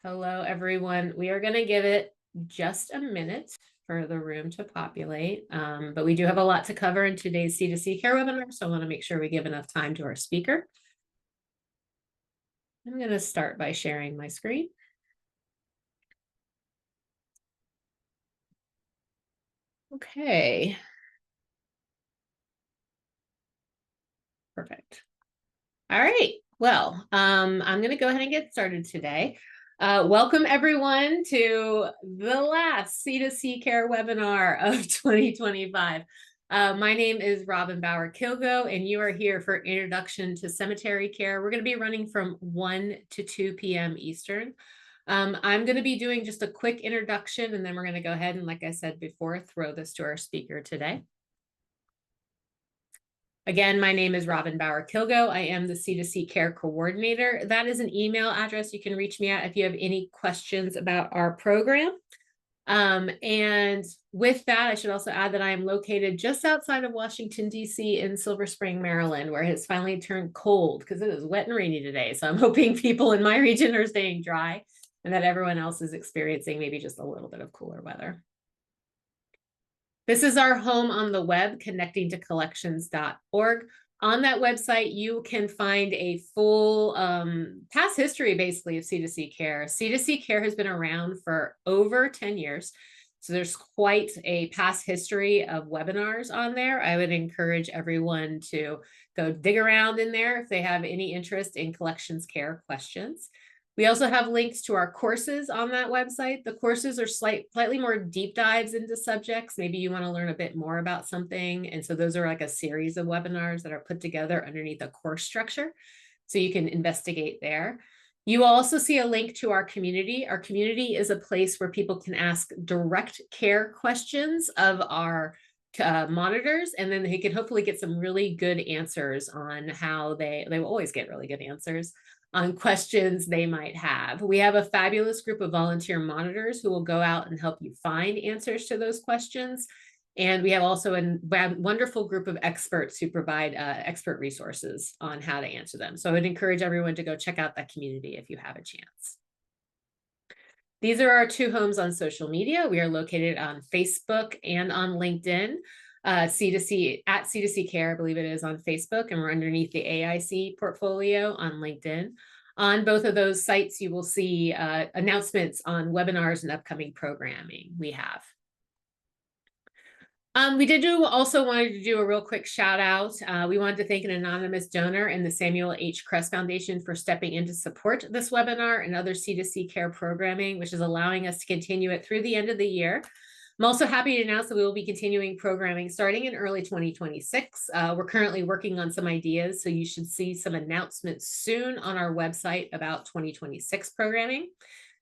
Hello, everyone. We are going to give it just a minute for the room to populate, but we do have a lot to cover in today's C2C care webinar, so I want to make sure we give enough time to our speaker. I'm going to start by sharing my screen. Okay. Perfect. All right. Well, I'm going to go ahead and get started today. Welcome everyone to the last C2C care webinar of 2025. My name is Robin Bauer-Kilgo, and you are here for Introduction to Cemetery Care. We're going to be running from 1 to 2 p.m. Eastern. I'm going to be doing just a quick introduction, and then we're going to go ahead and, like I said before, throw this to our speaker today. Again, my name is Robin Bauer-Kilgo. I am the C2C Care Coordinator. That is an email address you can reach me at if you have any questions about our program. And with that, I should also add that I am located just outside of Washington, D.C. in Silver Spring, Maryland, where it's finally turned cold because it is wet and rainy today. So I'm hoping people in my region are staying dry and that everyone else is experiencing maybe just a little bit of cooler weather. This is our home on the web, connectingtocollections.org. On that website, you can find a full past history, basically, of C2C Care. C2C Care has been around for over 10 years. So there's quite a past history of webinars on there. I would encourage everyone to go dig around in there if they have any interest in collections care questions. We also have links to our courses on that website. The courses are slightly more deep dives into subjects. Maybe you want to learn a bit more about something. And so those are like a series of webinars that are put together underneath a course structure. So you can investigate there. You will also see a link to our community. Our community is a place where people can ask direct care questions of our monitors, and then they can hopefully get some really good answers on how they will always get really good answers on questions they might have. We have a fabulous group of volunteer monitors who will go out and help you find answers to those questions. And we have also a wonderful group of experts who provide expert resources on how to answer them. So I would encourage everyone to go check out that community if you have a chance. These are our two homes on social media. We are located on Facebook and on LinkedIn. C2C at C2C Care, I believe it is on Facebook, and we're underneath the AIC portfolio on LinkedIn. On both of those sites, you will see announcements on webinars and upcoming programming we have. We also wanted to do a real quick shout out. We wanted to thank an anonymous donor in the Samuel H. Kress Foundation for stepping in to support this webinar and other C2C care programming, which is allowing us to continue it through the end of the year. I'm also happy to announce that we will be continuing programming starting in early 2026. We're currently working on some ideas, so you should see some announcements soon on our website about 2026 programming.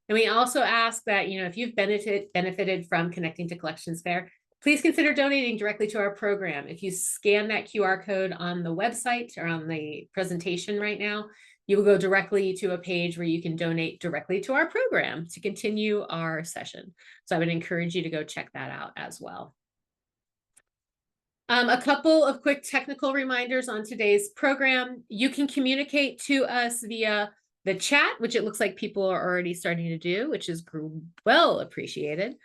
And we also ask that, if you've benefited from Connecting to Collections Fair, please consider donating directly to our program. If you scan that QR code on the website or on the presentation right now, you will go directly to a page where you can donate directly to our program to continue our session. So I would encourage you to go check that out as well. A couple of quick technical reminders on today's program. You can communicate to us via the chat, which it looks like people are already starting to do, which is well appreciated.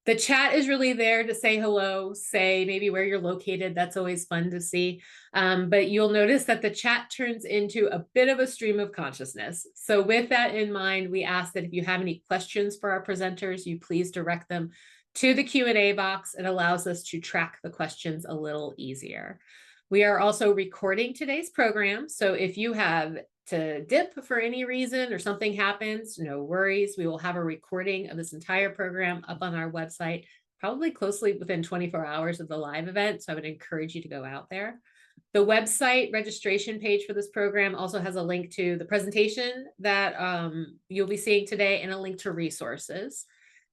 The chat is really there to say hello, say maybe where you're located. That's always fun to see. But you'll notice that the chat turns into a bit of a stream of consciousness. So with that in mind, we ask that if you have any questions for our presenters, you please direct them to the Q&A box. It allows us to track the questions a little easier. We are also recording today's program. So if you have to dip for any reason or something happens, no worries. We will have a recording of this entire program up on our website, probably closely within 24 hours of the live event. So I would encourage you to go out there. The website registration page for this program also has a link to the presentation that you'll be seeing today and a link to resources.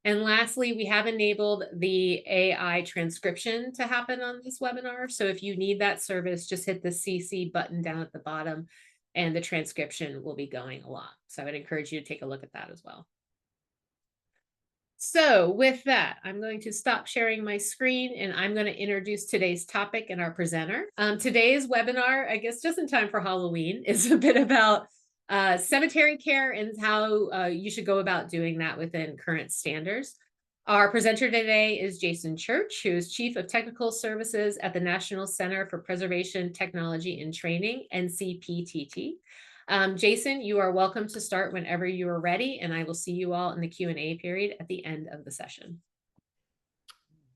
And lastly, we have enabled the AI transcription to happen on this webinar. So if you need that service, just hit the CC button down at the bottom and the transcription will be going along. So I would encourage you to take a look at that as well. So with that, I'm going to stop sharing my screen and I'm going to introduce today's topic and our presenter. Today's webinar, I guess just in time for Halloween, is a bit about cemetery care and how you should go about doing that within current standards. Our presenter today is Jason Church, who is Chief of Technical Services at the National Center for Preservation Technology and Training, NCPTT. Jason, you are welcome to start whenever you are ready, and I will see you all in the Q&A period at the end of the session.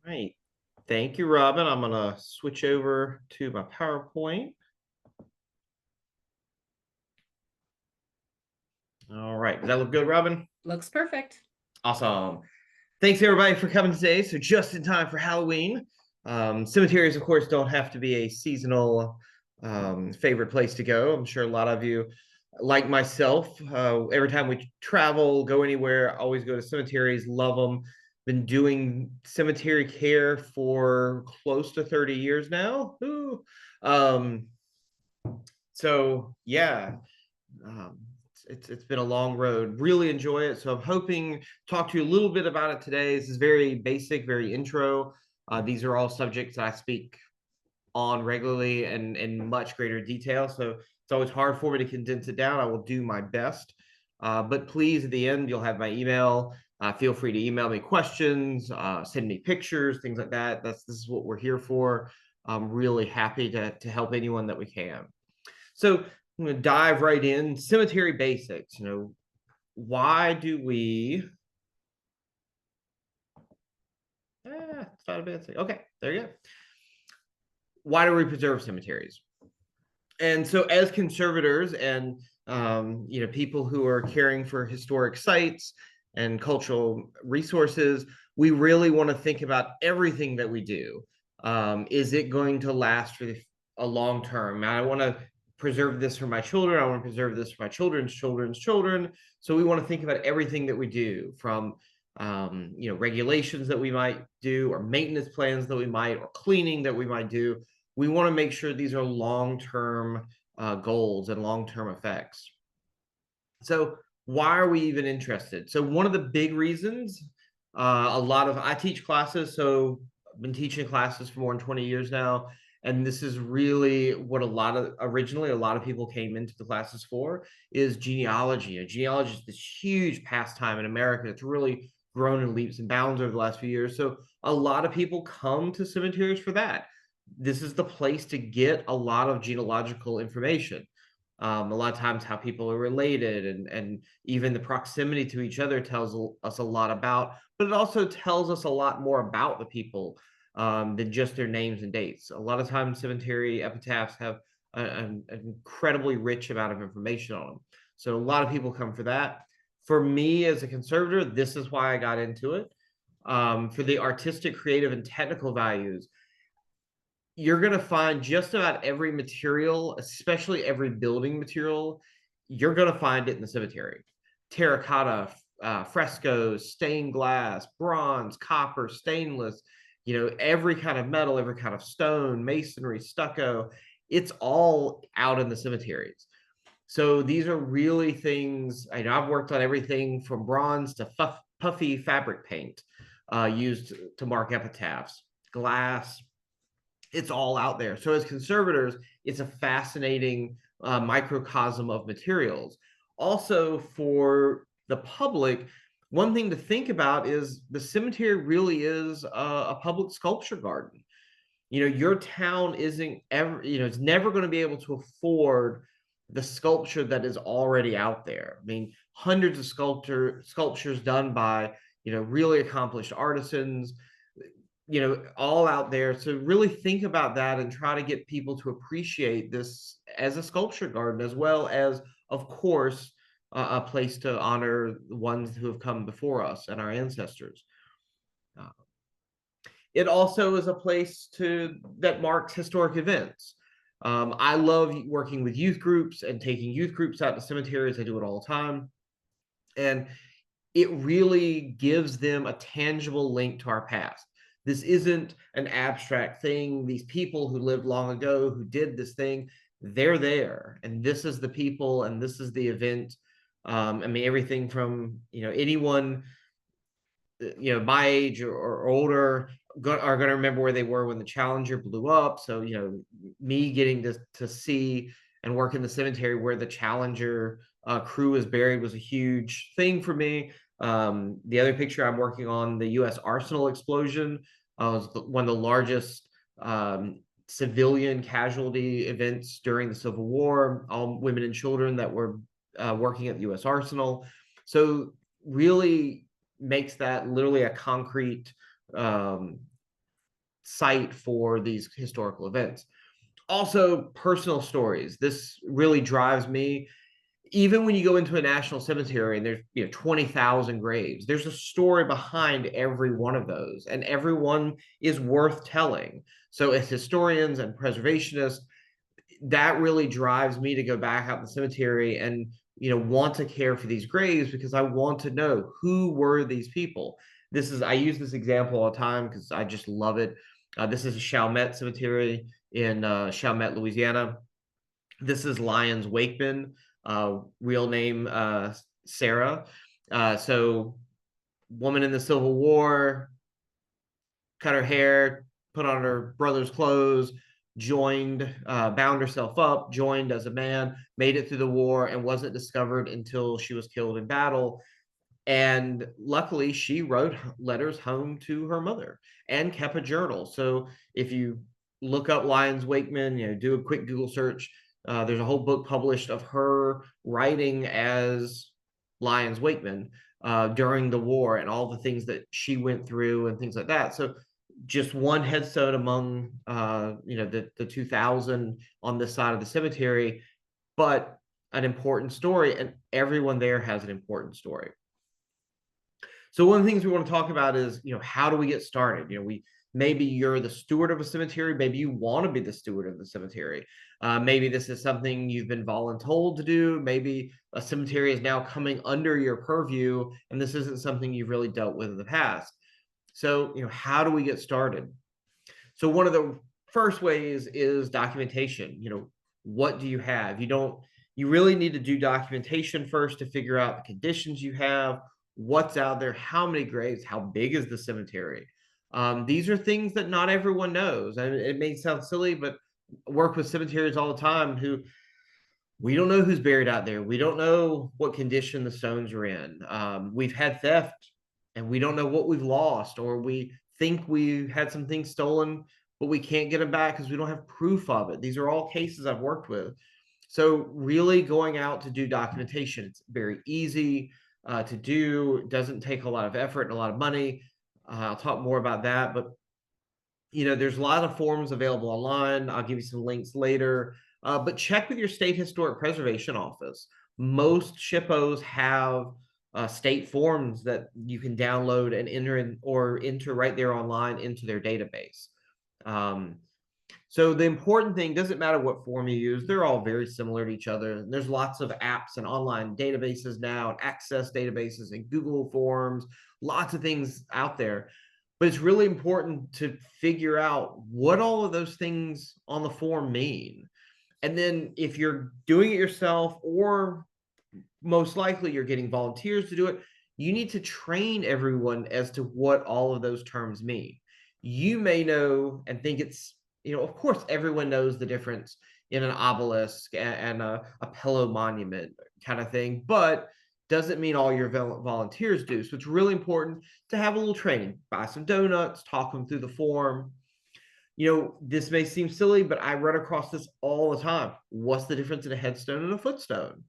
All right. Thank you, Robin. I'm going to switch over to my PowerPoint. All right. Does that look good, Robin? Looks perfect. Awesome. Thanks, everybody, for coming today. So just in time for Halloween. Cemeteries, of course, don't have to be a seasonal favorite place to go. I'm sure a lot of you, like myself, every time we travel, go anywhere, always go to cemeteries, love them. Been doing cemetery care for close to 30 years now. So yeah, it's been a long road. Really enjoy it. So I'm hoping to talk to you a little bit about it today. This is very basic, very intro. These are all subjects that I speak on regularly and in much greater detail. So it's always hard for me to condense it down. I will do my best. But please, at the end, you'll have my email. Feel free to email me questions, send me pictures, things like that. This is what we're here for. I'm really happy to help anyone that we can. So I'm going to dive right in. Cemetery basics. Why do we? It's not a bad thing. Okay, there you go. Why do we preserve cemeteries? And so, as conservators and people who are caring for historic sites and cultural resources, we really want to think about everything that we do. Is it going to last for a long term? I want to preserve this for my children. I want to preserve this for my children's children's children. So we want to think about everything that we do, from regulations that we might do, or maintenance plans that we might, or cleaning that we might do. We want to make sure these are long-term goals and long-term effects. So why are we even interested? So one of the big reasons, I teach classes, so I've been teaching classes for more than 20 years now. And this is really what originally a lot of people came into the classes for, is genealogy. Genealogy is this huge pastime in America. It's really grown in leaps and bounds over the last few years. So a lot of people come to cemeteries for that. This is the place to get a lot of genealogical information. A lot of times how people are related, and even the proximity to each other tells us a lot about, but it also tells us a lot more about the people than just their names and dates. A lot of times cemetery epitaphs have an incredibly rich amount of information on them. So a lot of people come for that. For me as a conservator, this is why I got into it. For the artistic, creative, and technical values, you're going to find just about every material, especially every building material, you're going to find it in the cemetery. Terracotta, frescoes, stained glass, bronze, copper, stainless, every kind of metal, every kind of stone, masonry, stucco, it's all out in the cemeteries. So these are really things, I've worked on everything from bronze to puffy fabric paint used to mark epitaphs, glass. It's all out there. So as conservators, it's a fascinating microcosm of materials. Also, for the public, one thing to think about is the cemetery really is a public sculpture garden. Your town isn't ever, it's never going to be able to afford the sculpture that is already out there. I mean, hundreds of sculptures done by, really accomplished artisans, all out there. So really think about that and try to get people to appreciate this as a sculpture garden, as well as, of course, a place to honor the ones who have come before us and our ancestors. It also is a place that marks historic events. I love working with youth groups and taking youth groups out to cemeteries. I do it all the time. And it really gives them a tangible link to our past. This isn't an abstract thing. These people who lived long ago, who did this thing, they're there. And this is the people, and this is the event. Everything from, anyone, my age or older are going to remember where they were when the Challenger blew up. So, me getting to see and work in the cemetery where the Challenger crew is buried was a huge thing for me. The other picture I'm working on, the U.S. Arsenal explosion, was one of the largest civilian casualty events during the Civil War, all women and children that were working at the U.S. Arsenal. So really makes that literally a concrete site for these historical events. Also, personal stories. This really drives me. Even when you go into a national cemetery and there's 20,000 graves, there's a story behind every one of those, and every one is worth telling. So as historians and preservationists, that really drives me to go back out in the cemetery and want to care for these graves, because I want to know who were these people. I use this example all the time because I just love it. This is a Chalmette cemetery in Chalmette, Louisiana. This is Lyons Wakeman, real name Sarah. So woman in the Civil War, cut her hair, put on her brother's clothes, joined, bound herself up, joined as a man, made it through the war, and wasn't discovered until she was killed in battle. And luckily, she wrote letters home to her mother and kept a journal. So if you look up Lyons Wakeman, do a quick Google search. There's a whole book published of her writing as Lyons Wakeman during the war, and all the things that she went through and things like that. So just one headstone among the 2,000 on this side of the cemetery, but an important story, and everyone there has an important story. So one of the things we want to talk about is, how do we get started? Maybe you're the steward of a cemetery. Maybe you want to be the steward of the cemetery. Maybe this is something you've been voluntold to do. Maybe a cemetery is now coming under your purview, and this isn't something you've really dealt with in the past. So, how do we get started? So one of the first ways is documentation. What do you have? You really need to do documentation first to figure out the conditions you have, what's out there, how many graves, how big is the cemetery. These are things that not everyone knows. And it may sound silly, but I work with cemeteries all the time who we don't know who's buried out there. We don't know what condition the stones are in. We've had theft and we don't know what we've lost, or we think we had some things stolen, but we can't get them back because we don't have proof of it. These are all cases I've worked with. So really going out to do documentation, it's very easy to do. It doesn't take a lot of effort and a lot of money. I'll talk more about that, but there's a lot of forms available online. I'll give you some links later, but check with your state historic preservation office. Most SHPOs have state forms that you can download and enter right there online into their database. So the important thing, doesn't matter what form you use, they're all very similar to each other. There's lots of apps and online databases now, and access databases and Google Forms, lots of things out there. But it's really important to figure out what all of those things on the form mean. And then if you're doing it yourself, or most likely you're getting volunteers to do it, you need to train everyone as to what all of those terms mean. You may know and think it's, of course, everyone knows the difference in an obelisk and a pillow monument kind of thing, but doesn't mean all your volunteers do. So it's really important to have a little training. Buy some donuts, talk them through the form. This may seem silly, but I run across this all the time. What's the difference in a headstone and a footstone?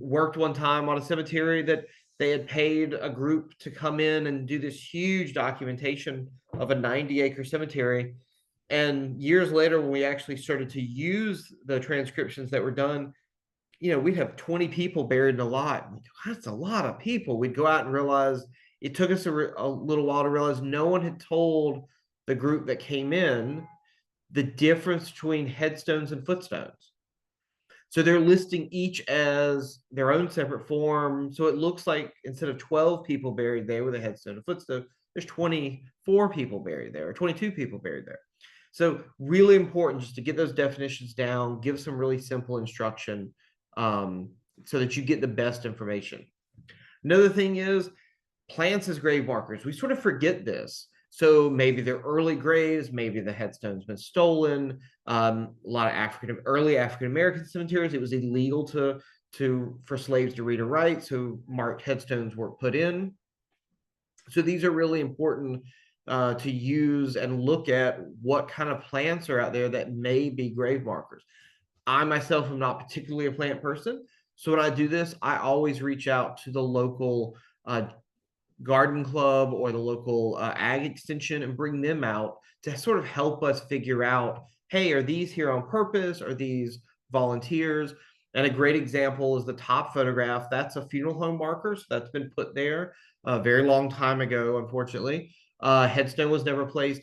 Worked one time on a cemetery that they had paid a group to come in and do this huge documentation of a 90-acre cemetery. And years later, when we actually started to use the transcriptions that were done, we'd have 20 people buried in a lot. That's a lot of people. We'd go out and realize it took us a little while to realize no one had told the group that came in the difference between headstones and footstones. So they're listing each as their own separate form. So it looks like instead of 12 people buried there with a headstone and footstone, there's 24 people buried there, or 22 people buried there. So really important just to get those definitions down, give some really simple instruction so that you get the best information. Another thing is plants as grave markers. We sort of forget this. So maybe they're early graves, maybe the headstone's been stolen. A lot of early African American cemeteries, it was illegal for slaves to read or write, so marked headstones were put in. So these are really important to use and look at what kind of plants are out there that may be grave markers. I myself am not particularly a plant person, so when I do this, I always reach out to the local garden club or the local ag extension and bring them out to sort of help us figure out, hey, are these here on purpose? Are these volunteers? And a great example is the top photograph. That's a funeral home marker. So that's been put there a very long time ago, unfortunately. Headstone was never placed.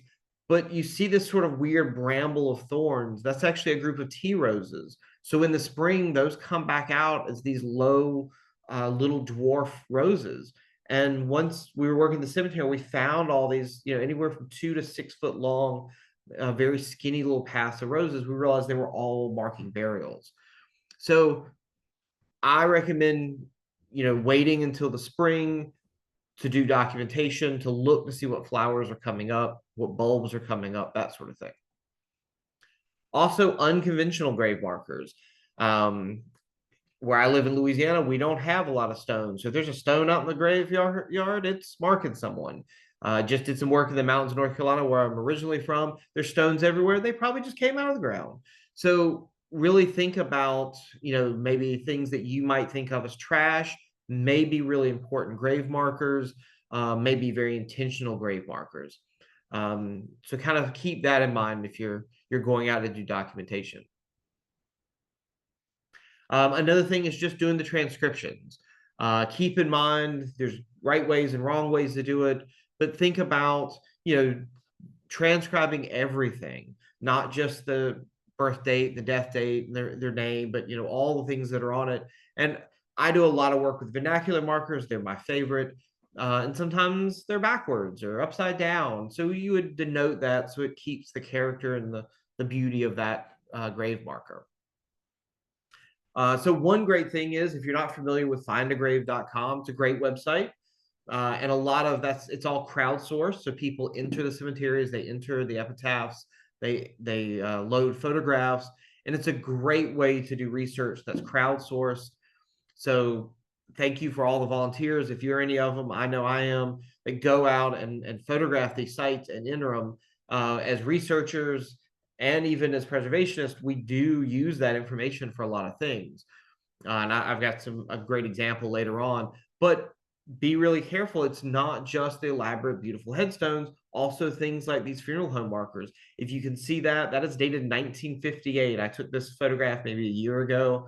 But you see this sort of weird bramble of thorns. That's actually a group of tea roses. So in the spring, those come back out as these low little dwarf roses. And once we were working the cemetery, we found all these, anywhere from 2 to 6 foot long, very skinny little paths of roses. We realized they were all marking burials. So I recommend, waiting until the spring to do documentation, to look to see what flowers are coming up, what bulbs are coming up, that sort of thing. Also, unconventional grave markers. Where I live in Louisiana, we don't have a lot of stones. So if there's a stone out in the graveyard, it's marking someone. Just did some work in the mountains of North Carolina, where I'm originally from. There's stones everywhere. They probably just came out of the ground. So really think about, maybe things that you might think of as trash, may be really important grave markers, maybe very intentional grave markers. So kind of keep that in mind if you're going out to do documentation. Another thing is just doing the transcriptions. Keep in mind there's right ways and wrong ways to do it, but think about, transcribing everything, not just the birth date, the death date, their name, but all the things that are on it. And I do a lot of work with vernacular markers. They're my favorite. And sometimes they're backwards or upside down. So you would denote that so it keeps the character and the beauty of that grave marker. So one great thing is, if you're not familiar with findagrave.com, it's a great website. And a lot of it's all crowdsourced. So people enter the cemeteries, they enter the epitaphs, they load photographs, and it's a great way to do research that's crowdsourced. So thank you for all the volunteers. If you're any of them, I know I am, that go out and photograph these sites and enter them. As researchers and even as preservationists, we do use that information for a lot of things. And I've got a great example later on, but be really careful. It's not just the elaborate, beautiful headstones, also things like these funeral home markers. If you can see that is dated 1958. I took this photograph maybe a year ago.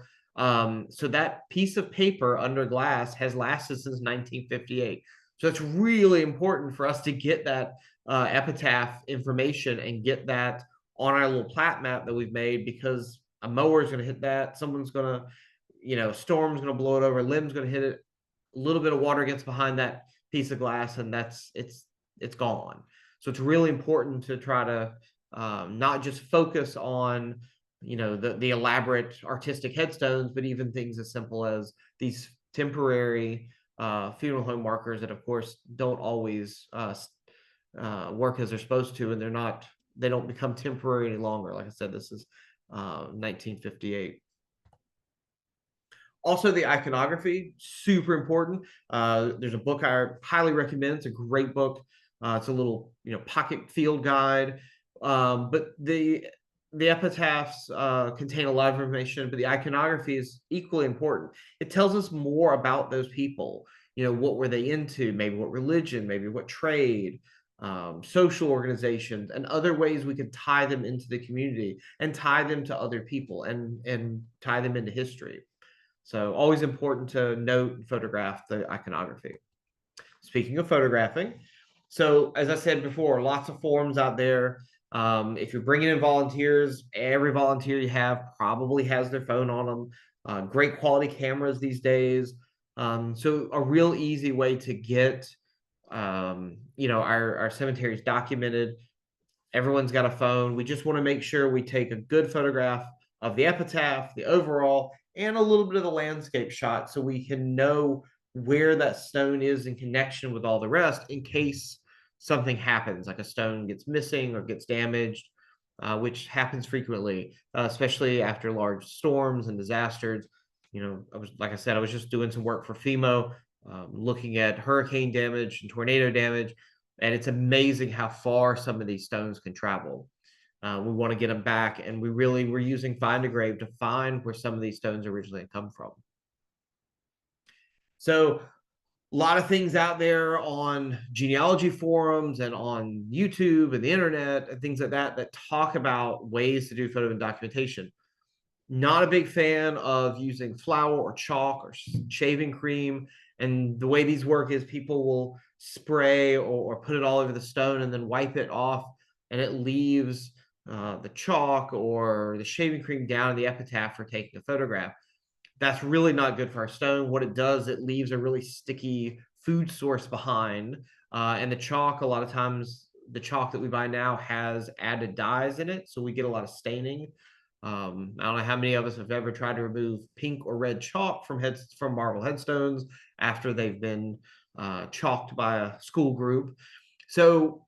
So that piece of paper under glass has lasted since 1958. So it's really important for us to get that epitaph information and get that on our little plat map that we've made, because a mower is going to hit that. Someone's going to, storm's going to blow it over. Limb's going to hit it. A little bit of water gets behind that piece of glass, and it's gone. So it's really important to try to not just focus on, the elaborate artistic headstones, but even things as simple as these temporary funeral home markers that, of course, don't always work as they're supposed to, and they don't become temporary any longer. Like I said, this is 1958. Also, the iconography, super important. There's a book I highly recommend. It's a great book. It's a little, pocket field guide. But the epitaphs contain a lot of information, but the iconography is equally important. It tells us more about those people. What were they into? Maybe what religion? Maybe what trade? Social organizations, and other ways we could tie them into the community and tie them to other people and tie them into history. So always important to note and photograph the iconography. Speaking of photographing, so as I said before, lots of forums out there. If you're bringing in volunteers, every volunteer you have probably has their phone on them. Great quality cameras these days. So a real easy way to get our cemeteries documented. Everyone's got a phone. We just want to make sure we take a good photograph of the epitaph, the overall, and a little bit of the landscape shot, so we can know where that stone is in connection with all the rest, in case something happens, like a stone gets missing or gets damaged, which happens frequently, especially after large storms and disasters. Like I said, I was just doing some work for FEMA, looking at hurricane damage and tornado damage, and it's amazing how far some of these stones can travel. We want to get them back, and we're using Find a Grave to find where some of these stones originally come from. So a lot of things out there on genealogy forums and on YouTube and the internet and things like that talk about ways to do photo and documentation. Not a big fan of using flour or chalk or shaving cream. And the way these work is people will spray or put it all over the stone and then wipe it off, and it leaves the chalk or the shaving cream down in the epitaph for taking a photograph. That's really not good for our stone. What it does, it leaves a really sticky food source behind. And the chalk, a lot of times, the chalk that we buy now has added dyes in it, so we get a lot of staining. I don't know how many of us have ever tried to remove pink or red chalk from marble headstones after they've been chalked by a school group. So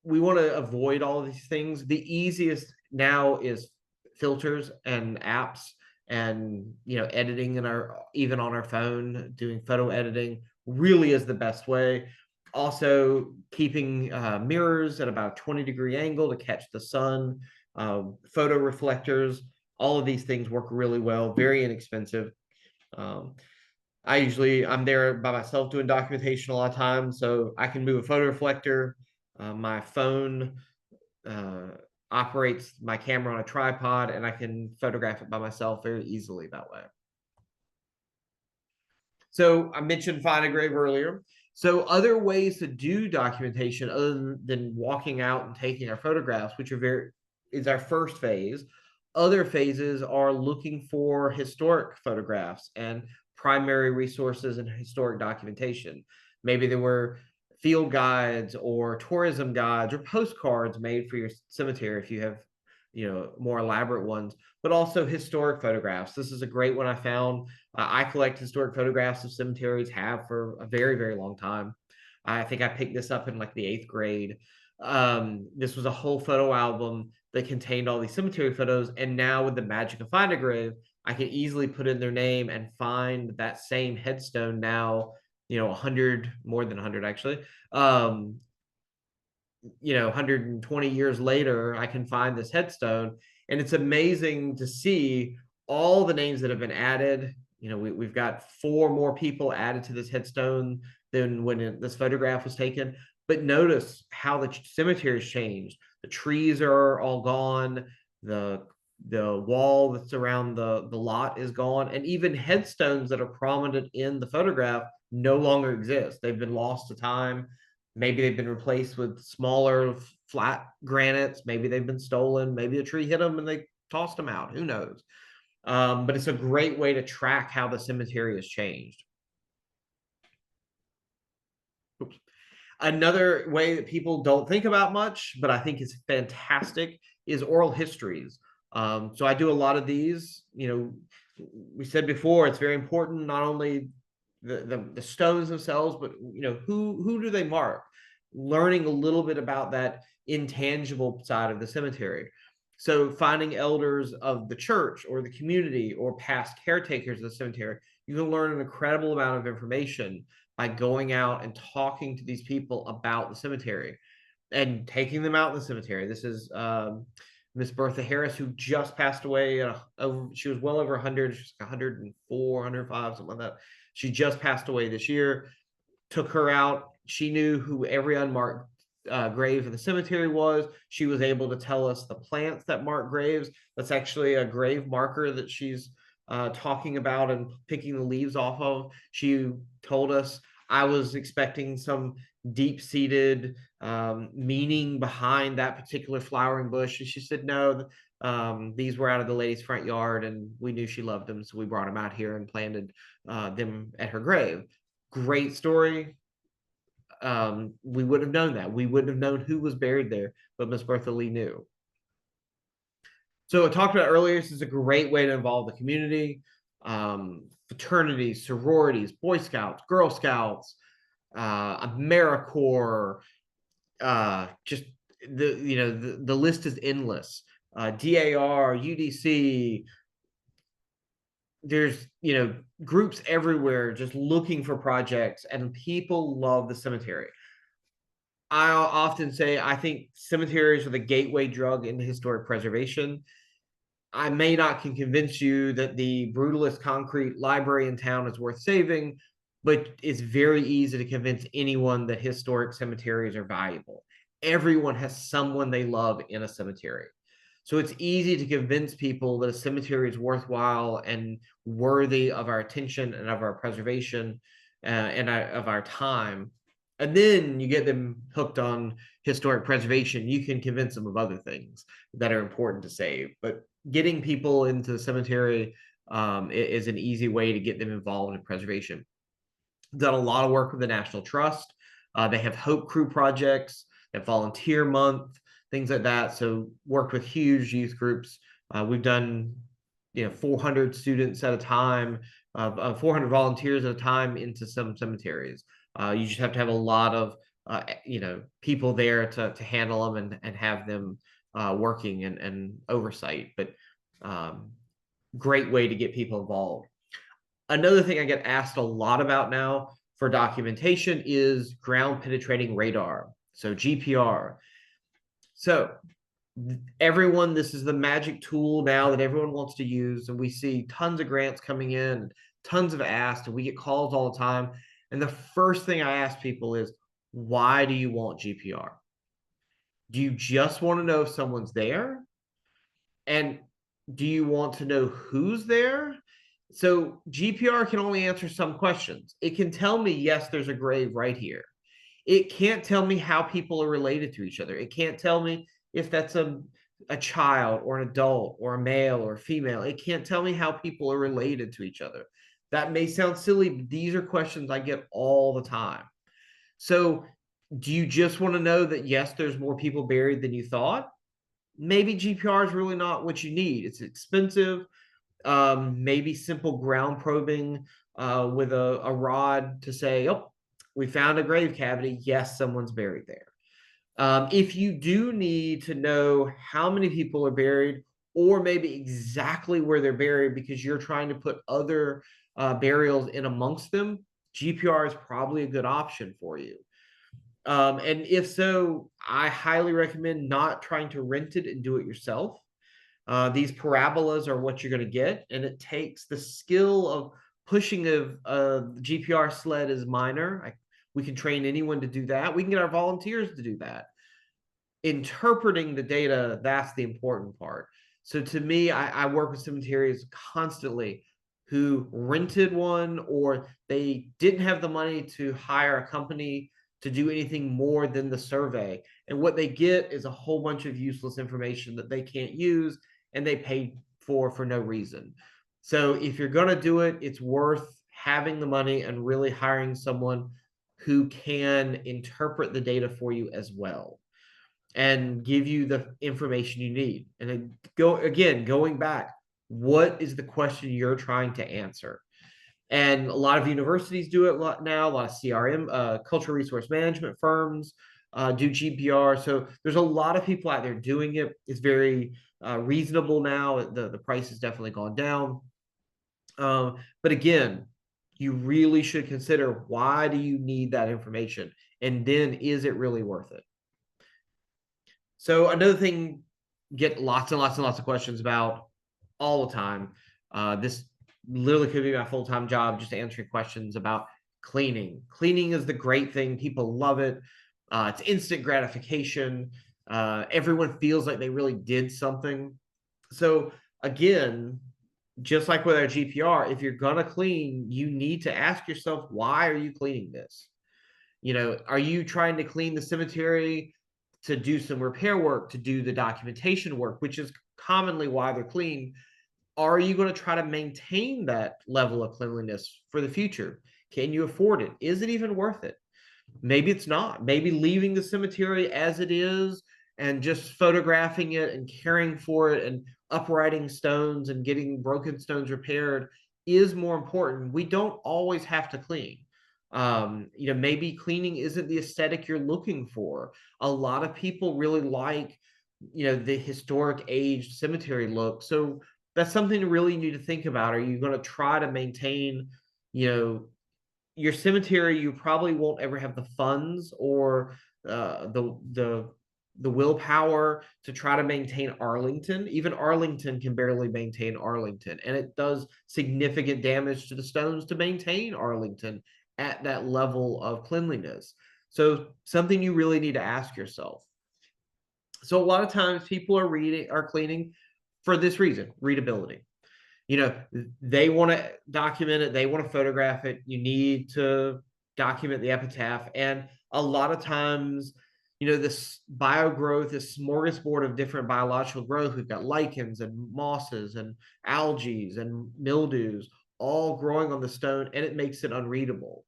we want to avoid all of these things. The easiest now is filters and apps, and editing even on our phone, doing photo editing really is the best way. Also, keeping mirrors at about a 20-degree angle to catch the sun, photo reflectors, all of these things work really well, very inexpensive. I'm there by myself doing documentation a lot of times, so I can move a photo reflector. My phone operates my camera on a tripod, and I can photograph it by myself very easily that way. So I mentioned Find a Grave earlier. So other ways to do documentation other than walking out and taking our photographs, which is our first phase. Other phases are looking for historic photographs and primary resources and historic documentation. Maybe there were field guides or tourism guides or postcards made for your cemetery if you have more elaborate ones, but also historic photographs. This is a great one I found. I collect historic photographs of cemeteries, have for a very, very long time. I think I picked this up in like the 8th grade. This was a whole photo album that contained all these cemetery photos. And now with the magic of Find a Grave, I can easily put in their name and find that same headstone now, 100, more than 100 actually. 120 years later, I can find this headstone. And it's amazing to see all the names that have been added. We've got 4 more people added to this headstone than when this photograph was taken. But notice how the cemetery has changed. The trees are all gone. The wall that's around the lot is gone. And even headstones that are prominent in the photograph no longer exist. They've been lost to time. Maybe they've been replaced with smaller flat granites. Maybe they've been stolen. Maybe a tree hit them and they tossed them out. Who knows? But it's a great way to track how the cemetery has changed. Oops. Another way that people don't think about much, but I think is fantastic, is oral histories. So I do a lot of these. We said before, it's very important, not only the stones themselves, but who do they mark? Learning a little bit about that intangible side of the cemetery. So finding elders of the church or the community or past caretakers of the cemetery, you can learn an incredible amount of information by going out and talking to these people about the cemetery and taking them out in the cemetery. This is Miss Bertha Harris, who just passed away. She was well over 100, she's like 104, 105, something like that. She just passed away this year. Took her out. She knew who every unmarked grave in the cemetery was. She was able to tell us the plants that mark graves. That's actually a grave marker that she's talking about and picking the leaves off of. She told us, I was expecting some deep-seated meaning behind that particular flowering bush. And she said, no, these were out of the lady's front yard, and we knew she loved them, so we brought them out here and planted them at her grave. Great story. We wouldn't have known that. We wouldn't have known who was buried there, but Miss Bertha Lee knew. So I talked about earlier, this is a great way to involve the community. Fraternities, sororities, Boy Scouts, Girl Scouts, AmeriCorps, just the list is endless. DAR, UDC, there's groups everywhere just looking for projects, and people love the cemetery. I often say I think cemeteries are the gateway drug into historic preservation. I may not can convince you that the brutalist concrete library in town is worth saving, but it's very easy to convince anyone that historic cemeteries are valuable. Everyone has someone they love in a cemetery. So it's easy to convince people that a cemetery is worthwhile and worthy of our attention and of our preservation and of our time. And then you get them hooked on historic preservation. You can convince them of other things that are important to save. But getting people into the cemetery is an easy way to get them involved in preservation. Done a lot of work with the National Trust. They have Hope Crew projects, they have Volunteer Month, things like that. So worked with huge youth groups. We've done 400 students at a time, 400 volunteers at a time into some cemeteries. You just have to have a lot of people there to handle them and have them working and oversight. But great way to get people involved. Another thing I get asked a lot about now for documentation is ground penetrating radar, so GPR. So everyone, this is the magic tool now that everyone wants to use, and we see tons of grants coming in, tons of asks, and we get calls all the time. And the first thing I ask people is, why do you want GPR? Do you just want to know if someone's there? And do you want to know who's there? So GPR can only answer some questions. It can tell me, yes, there's a grave right here. It can't tell me how people are related to each other. It can't tell me if that's a child or an adult or a male or a female. It can't tell me how people are related to each other. That may sound silly, but these are questions I get all the time. So do you just want to know that, yes, there's more people buried than you thought? Maybe GPR is really not what you need. It's expensive. Maybe simple ground probing with a rod to say, oh, we found a grave cavity. Yes, someone's buried there. If you do need to know how many people are buried, or maybe exactly where they're buried because you're trying to put other burials in amongst them, GPR is probably a good option for you. And if so, I highly recommend not trying to rent it and do it yourself. These parabolas are what you're going to get, and it takes the skill of pushing a GPR sled is minor. We can train anyone to do that. We can get our volunteers to do that. Interpreting the data, that's the important part. So to me, I work with cemeteries constantly who rented one, or they didn't have the money to hire a company to do anything more than the survey. And what they get is a whole bunch of useless information that they can't use and they pay for no reason. So if you're going to do it, it's worth having the money and really hiring someone who can interpret the data for you as well and give you the information you need. And then going back, what is the question you're trying to answer? And a lot of universities do it now. A lot of CRM, cultural resource management firms do GPR. So there's a lot of people out there doing it. It's very reasonable now. The price has definitely gone down. But again, you really should consider, why do you need that information? And then, is it really worth it? So another thing, get lots and lots and lots of questions about all the time. This literally could be my full-time job, just answering questions about cleaning. Cleaning is the great thing. People love it. It's instant gratification. Everyone feels like they really did something. So again, just like with our GPR, if you're gonna clean, you need to ask yourself, why are you cleaning this? Are you trying to clean the cemetery to do some repair work, to do the documentation work, which is commonly why they're clean? Are you going to try to maintain that level of cleanliness for the future? Can you afford it? Is it even worth it? Maybe it's not. Maybe leaving the cemetery as it is and just photographing it and caring for it and uprighting stones and getting broken stones repaired is more important. We don't always have to clean. Maybe cleaning isn't the aesthetic you're looking for. A lot of people really like, the historic aged cemetery look. So that's something you really need to think about. Are you going to try to maintain, your cemetery? You probably won't ever have the funds or the willpower to try to maintain Arlington. Even Arlington can barely maintain Arlington, and it does significant damage to the stones to maintain Arlington at that level of cleanliness. So something you really need to ask yourself. So a lot of times people are cleaning for this reason, readability. They want to document it, they want to photograph it. You need to document the epitaph. And a lot of times, this biogrowth, this smorgasbord of different biological growth, we've got lichens and mosses and algae and mildews all growing on the stone, and it makes it unreadable.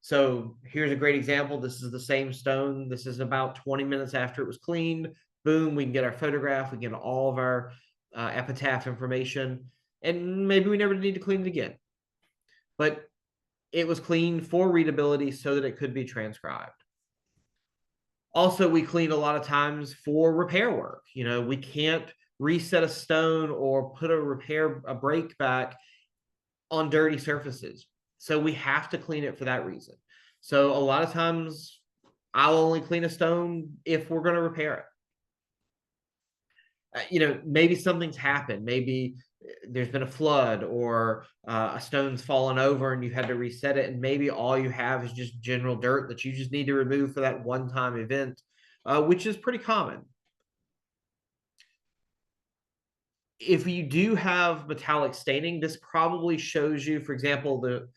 So here's a great example. This is the same stone. This is about 20 minutes after it was cleaned. Boom, we can get our photograph, we get all of our epitaph information, and maybe we never need to clean it again. But it was cleaned for readability so that it could be transcribed. Also, we clean a lot of times for repair work. We can't reset a stone or put a break back on dirty surfaces. So we have to clean it for that reason. So a lot of times I'll only clean a stone if we're going to repair it. Maybe something's happened. Maybe there's been a flood or a stone's fallen over and you had to reset it. And maybe all you have is just general dirt that you just need to remove for that one-time event, which is pretty common. If you do have metallic staining, this probably shows you, for example, the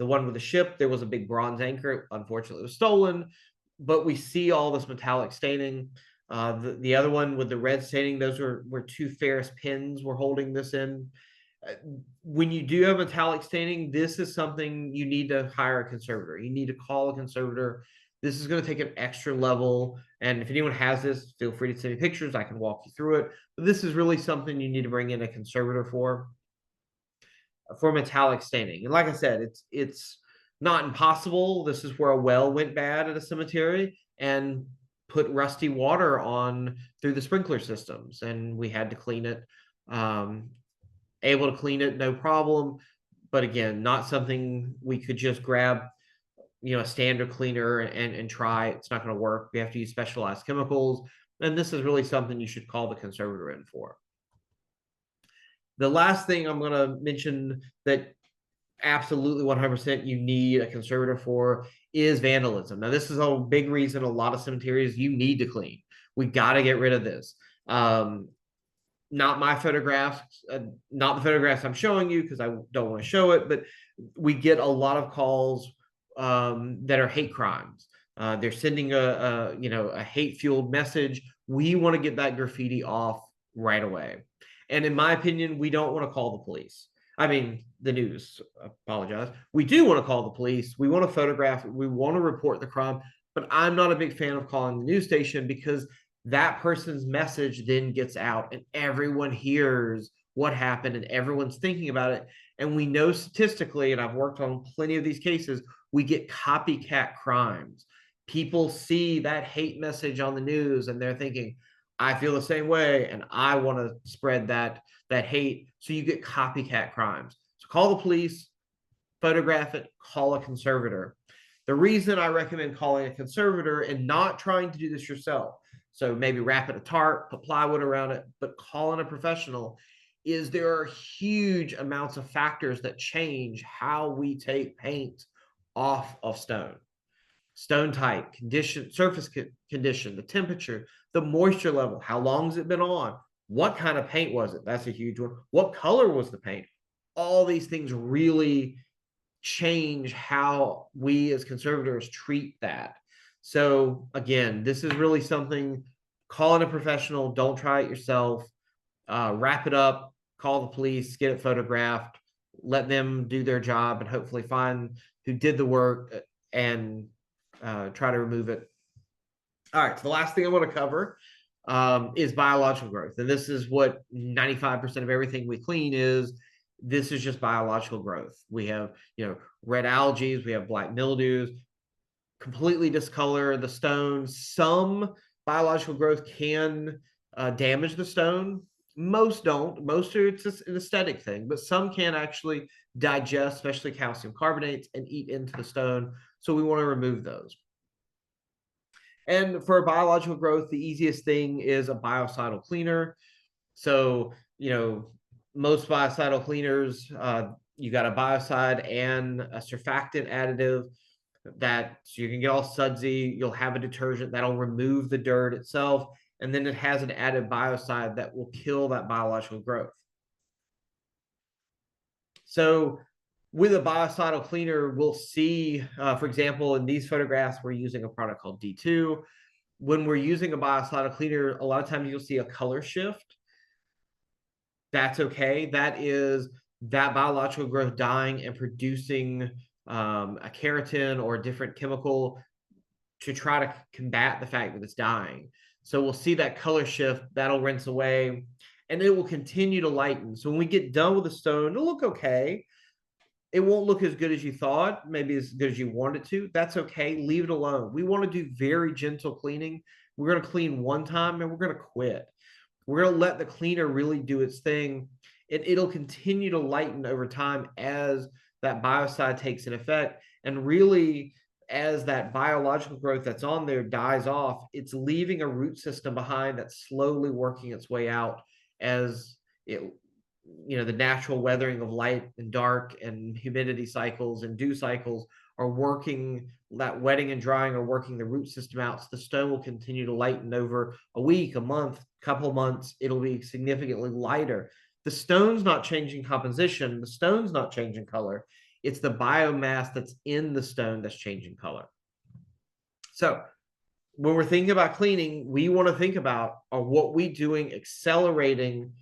one with the ship, there was a big bronze anchor. Unfortunately, it was stolen, but we see all this metallic staining. The other one with the red staining, those were two ferrous pins were holding this in. When you do have metallic staining, this is something you need to hire a conservator. You need to call a conservator. This is going to take an extra level. And if anyone has this, feel free to send me pictures. I can walk you through it. But this is really something you need to bring in a conservator for metallic staining. And like I said, it's not impossible. This is where a well went bad at a cemetery and put rusty water on through the sprinkler systems, and we had to clean it. Able to clean it, no problem. But again, not something we could just grab, a standard cleaner and try. It's not going to work. We have to use specialized chemicals. And this is really something you should call the conservator in for. The last thing I'm going to mention that absolutely 100% you need a conservator for is vandalism. Now, this is a big reason a lot of cemeteries you need to clean. We got to get rid of this. Not my photographs, not the photographs I'm showing you because I don't want to show it, but we get a lot of calls that are hate crimes. They're sending a hate-fueled message. We want to get that graffiti off right away. And in my opinion, we don't want to call the police. I mean, the news, apologize. We do want to call the police. We want to photograph it. We want to report the crime. But I'm not a big fan of calling the news station because that person's message then gets out and everyone hears what happened and everyone's thinking about it. And we know statistically, and I've worked on plenty of these cases, we get copycat crimes. People see that hate message on the news and they're thinking, I feel the same way and I want to spread that hate. So you get copycat crimes. So call the police, photograph it, call a conservator. The reason I recommend calling a conservator and not trying to do this yourself, so maybe wrap it a tarp, put plywood around it, but calling a professional, is there are huge amounts of factors that change how we take paint off of stone. Stone type, condition, surface condition, the temperature, the moisture level, how long has it been on, what kind of paint was it? That's a huge one. What color was the paint? All these things really change how we as conservators treat that. So again, this is really something, call in a professional, don't try it yourself, wrap it up, call the police, get it photographed, let them do their job and hopefully find who did the work and try to remove it. All right, so the last thing I want to cover is biological growth. And this is what 95% of everything we clean is This is just biological growth. We have, red algae, we have black mildews, completely discolor the stone. Some biological growth can damage the stone. Most don't. Most are it's just an aesthetic thing, but some can actually digest, especially calcium carbonates, and eat into the stone. So we want to remove those. And for biological growth, the easiest thing is a biocidal cleaner. So, most biocidal cleaners, you got a biocide and a surfactant additive that so you can get all sudsy. You'll have a detergent that'll remove the dirt itself, and then it has an added biocide that will kill that biological growth. So with a biocidal cleaner, we'll see, for example, in these photographs, we're using a product called D2. When we're using a biocidal cleaner, a lot of times you'll see a color shift. That's okay. That is that biological growth dying and producing a keratin or a different chemical to try to combat the fact that it's dying. So we'll see that color shift, that'll rinse away, and it will continue to lighten. So when we get done with the stone, it'll look okay. It won't look as good as you thought, maybe as good as you want it to. That's okay. Leave it alone. We want to do very gentle cleaning. We're going to clean one time and we're going to quit. We're going to let the cleaner really do its thing. It'll continue to lighten over time as that biocide takes an effect. And really, as that biological growth that's on there dies off, it's leaving a root system behind that's slowly working its way out as it, the natural weathering of light and dark and humidity cycles and dew cycles are working, that wetting and drying are working the root system out. So the stone will continue to lighten over a week, a month, couple months. It'll be significantly lighter. The stone's not changing composition. The stone's not changing color. It's the biomass that's in the stone that's changing color. So when we're thinking about cleaning, we want to think about, are what we doing accelerating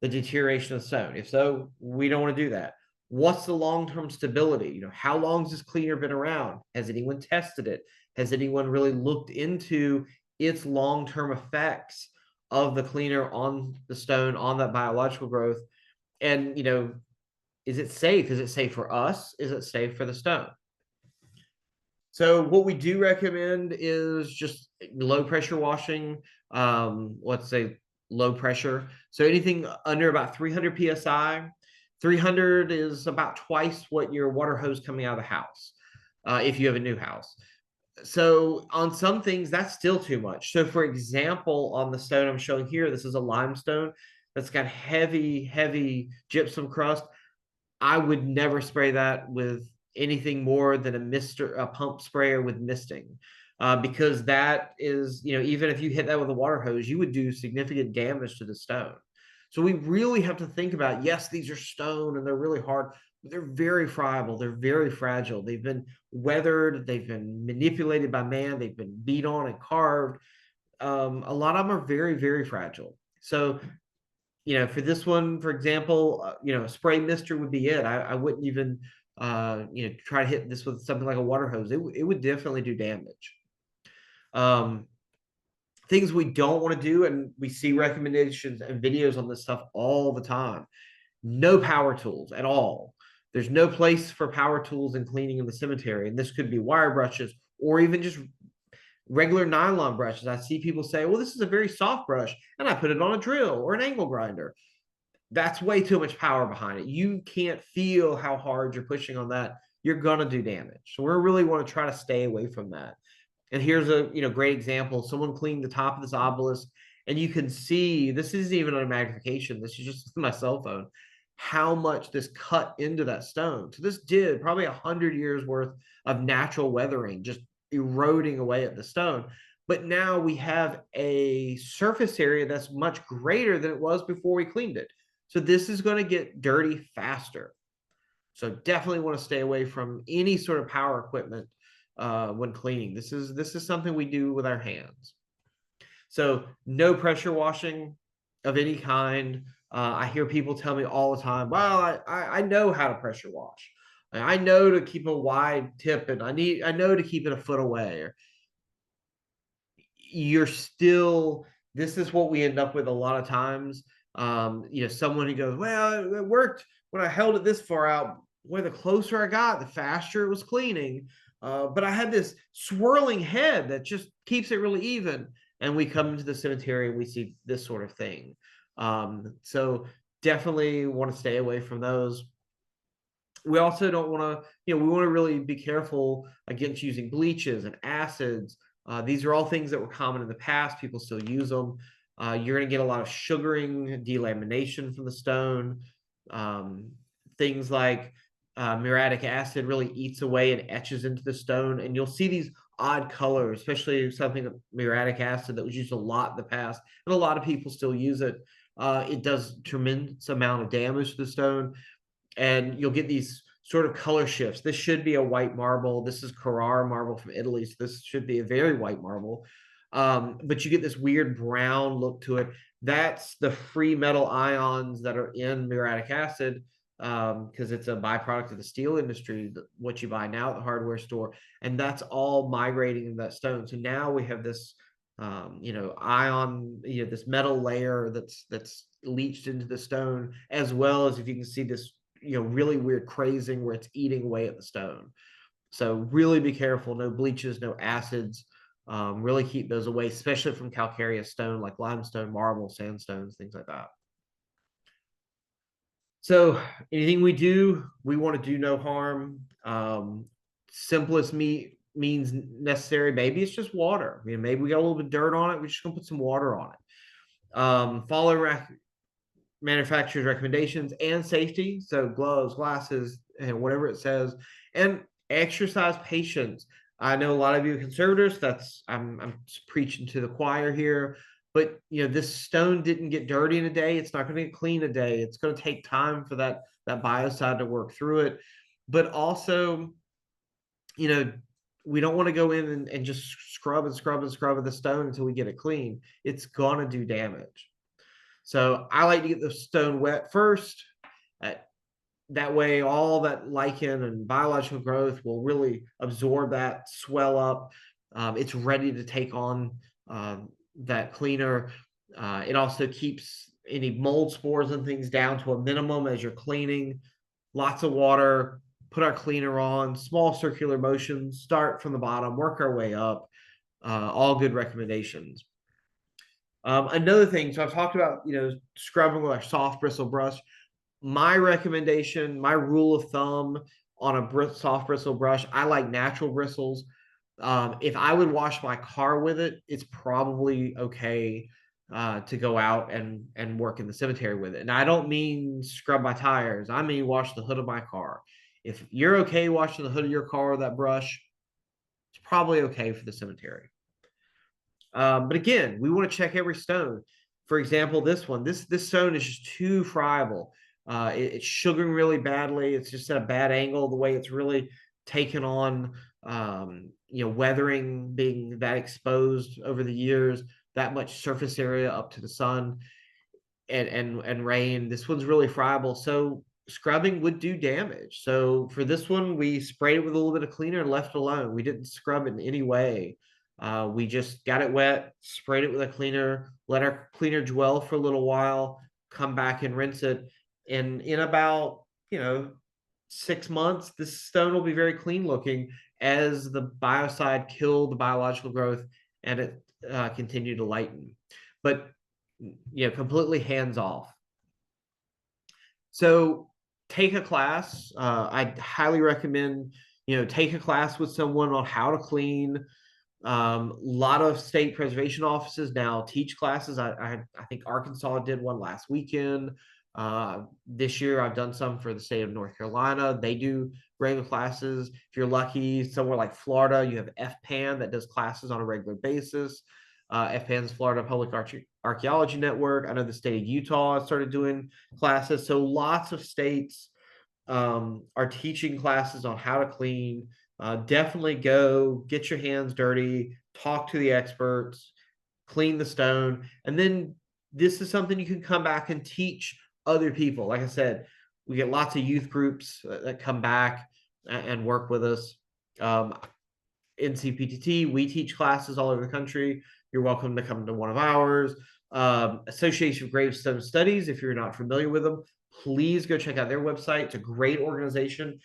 the deterioration of the stone? If so, we don't want to do that. What's the long-term stability? How long has this cleaner been around? Has anyone tested it? Has anyone really looked into its long-term effects of the cleaner on the stone, on that biological growth? And, is it safe? Is it safe for us? Is it safe for the stone? So what we do recommend is just low pressure washing. Let's say low pressure. So anything under about 300 PSI. 300 is about twice what your water hose coming out of the house, if you have a new house. So on some things, that's still too much. So for example, on the stone I'm showing here, this is a limestone that's got heavy, heavy gypsum crust. I would never spray that with anything more than a pump sprayer with misting, because that is, even if you hit that with a water hose, you would do significant damage to the stone. So we really have to think about, yes, these are stone and they're really hard, but they're very friable. They're very fragile. They've been weathered. They've been manipulated by man. They've been beat on and carved. A lot of them are very, very fragile. So for this one, for example, spray mister would be it. I wouldn't even, try to hit this with something like a water hose. It would definitely do damage. Things we don't want to do, and we see recommendations and videos on this stuff all the time. No power tools at all. There's no place for power tools in cleaning in the cemetery. And this could be wire brushes or even just regular nylon brushes. I see people say, well, this is a very soft brush, and I put it on a drill or an angle grinder. That's way too much power behind it. You can't feel how hard you're pushing on that. You're going to do damage. So we really want to try to stay away from that. And here's a great example. Someone cleaned the top of this obelisk, and you can see, this isn't even on magnification. This is just my cell phone, how much this cut into that stone. So this did probably 100 years worth of natural weathering, just eroding away at the stone. But now we have a surface area that's much greater than it was before we cleaned it. So this is going to get dirty faster. So definitely want to stay away from any sort of power equipment when cleaning. This is something we do with our hands. So no pressure washing of any kind. I hear people tell me all the time, well, I know how to pressure wash. I know to keep a wide tip, and I know to keep it a foot away. This is what we end up with a lot of times. Someone who goes, well, it worked when I held it this far out, boy, the closer I got, the faster it was cleaning. But I had this swirling head that just keeps it really even. And we come into the cemetery and we see this sort of thing. So definitely want to stay away from those. We also don't want to, we want to really be careful against using bleaches and acids. These are all things that were common in the past. People still use them. You're going to get a lot of sugaring, delamination from the stone. Things like muriatic acid really eats away and etches into the stone. And you'll see these odd colors, especially something like muriatic acid that was used a lot in the past. And a lot of people still use it. It does tremendous amount of damage to the stone. And you'll get these sort of color shifts. This should be a white marble. This is Carrara marble from Italy, so this should be a very white marble. But you get this weird brown look to it. That's the free metal ions that are in muriatic acid, because it's a byproduct of the steel industry, what you buy now at the hardware store, and that's all migrating in that stone. So now we have this ion, this metal layer that's leached into the stone, as well as, if you can see, this really weird crazing where it's eating away at the stone. So really be careful. No bleaches, no acids. Really keep those away, especially from calcareous stone like limestone, marble, sandstones, things like that. So anything we do, we want to do no harm. Simplest means necessary. Maybe it's just water. Maybe we got a little bit of dirt on it. We're just gonna put some water on it. Follow manufacturer's recommendations and safety. So gloves, glasses, and whatever it says, and exercise patience. I know a lot of you conservators. I'm preaching to the choir here, but this stone didn't get dirty in a day. It's not going to get clean a day. It's going to take time for that biocide to work through it. But also, we don't want to go in and just scrub and scrub and scrub the stone until we get it clean. It's going to do damage. So I like to get the stone wet first. That way, all that lichen and biological growth will really absorb that, swell up. It's ready to take on that cleaner. It also keeps any mold spores and things down to a minimum as you're cleaning. Lots of water. Put our cleaner on. Small circular motions. Start from the bottom. Work our way up. All good recommendations. Another thing, so I've talked about, scrubbing with a soft bristle brush. My recommendation, my rule of thumb on a soft bristle brush, I like natural bristles. If I would wash my car with it, it's probably okay to go out and work in the cemetery with it. And I don't mean scrub my tires. I mean wash the hood of my car. If you're okay washing the hood of your car with that brush, it's probably okay for the cemetery. But again, we want to check every stone. For example, this one, this stone is just too friable. It's sugaring really badly. It's just at a bad angle, the way it's really taken on, weathering, being that exposed over the years, that much surface area up to the sun and rain. This one's really friable. So scrubbing would do damage. So for this one, we sprayed it with a little bit of cleaner and left it alone. We didn't scrub it in any way. We just got it wet, sprayed it with a cleaner, let our cleaner dwell for a little while, come back and rinse it. And in about, 6 months, this stone will be very clean looking as the biocide killed the biological growth and it continued to lighten. But, completely hands off. So take a class. I highly recommend, take a class with someone on how to clean. A lot of state preservation offices now teach classes. I think Arkansas did one last weekend. This year I've done some for the state of North Carolina. They do regular classes. If you're lucky, somewhere like Florida, you have FPAN that does classes on a regular basis. FPAN is Florida Public Archaeology Network. I know the state of Utah has started doing classes. So lots of states are teaching classes on how to clean. Definitely go get your hands dirty, talk to the experts, clean the stone. And then this is something you can come back and teach other people. Like I said, we get lots of youth groups that come back and work with us. NCPTT, we teach classes all over the country. You're welcome to come to one of ours. Association of Gravestone Studies, if you're not familiar with them, please go check out their website. It's a great organization.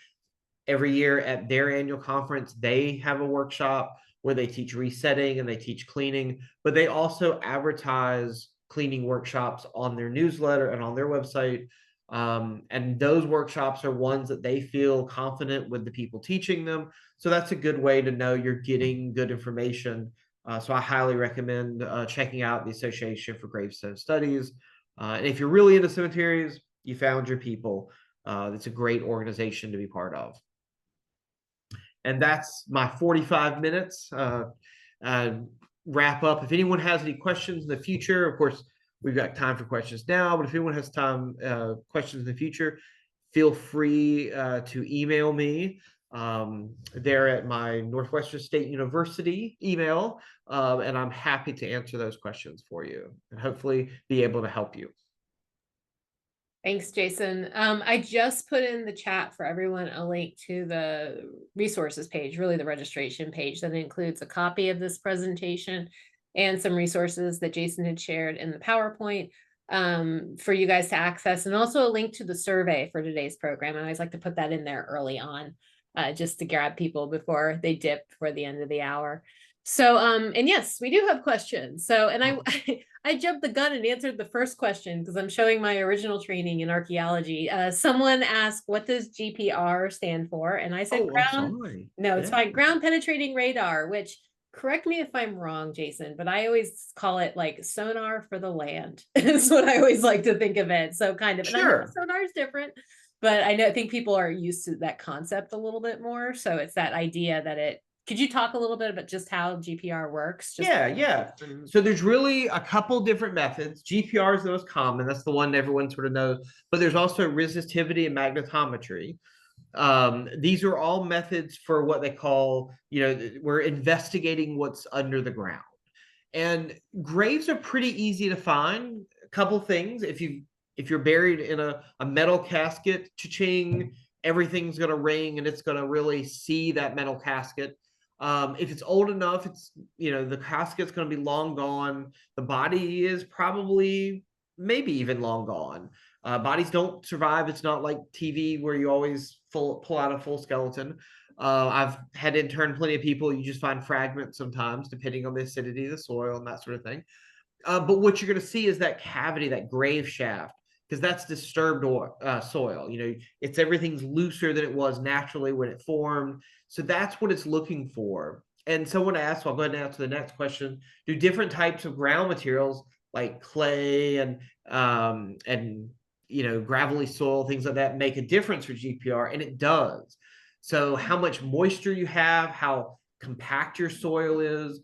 Every year at their annual conference, they have a workshop where they teach resetting and they teach cleaning, but they also advertise cleaning workshops on their newsletter and on their website. And those workshops are ones that they feel confident with the people teaching them. So that's a good way to know you're getting good information. So I highly recommend checking out the Association for Gravestone Studies. And if you're really into cemeteries, you found your people. It's a great organization to be part of. And that's my 45 minutes wrap up. If anyone has any questions in the future, of course, we've got time for questions now, but if anyone has time, questions in the future, feel free to email me. They're at my Northwestern State University email, and I'm happy to answer those questions for you and hopefully be able to help you. Thanks, Jason. I just put in the chat for everyone a link to the resources page, really the registration page that includes a copy of this presentation and some resources that Jason had shared in the PowerPoint for you guys to access, and also a link to the survey for today's program. I always like to put that in there early on just to grab people before they dip for the end of the hour. So, and yes, we do have questions. So, and I jumped the gun and answered the first question because I'm showing my original training in archaeology. Someone asked, what does GPR stand for? And I said, no, it's fine. Ground penetrating radar, which, correct me if I'm wrong, Jason, but I always call it like sonar for the land. Is what I always like to think of it. So kind of, and I know sonar is different, but I think people are used to that concept a little bit more. So it's that idea that could you talk a little bit about just how GPR works? Yeah. So there's really a couple different methods. GPR is the most common. That's the one everyone sort of knows. But there's also resistivity and magnetometry. These are all methods for what they call, we're investigating what's under the ground. And graves are pretty easy to find. A couple things. If you're buried in a metal casket, cha-ching, everything's going to ring and it's going to really see that metal casket. If it's old enough, it's, the casket's going to be long gone. The body is probably maybe even long gone. Bodies don't survive. It's not like TV where you always pull out a full skeleton. I've had to intern plenty of people. You just find fragments sometimes, depending on the acidity of the soil and that sort of thing. But what you're going to see is that cavity, that grave shaft, because that's disturbed soil. Everything's looser than it was naturally when it formed. So that's what it's looking for. And someone asked, so I'll go ahead and answer the next question. Do different types of ground materials like clay and gravelly soil, things like that, make a difference for GPR? And it does. So how much moisture you have, how compact your soil is.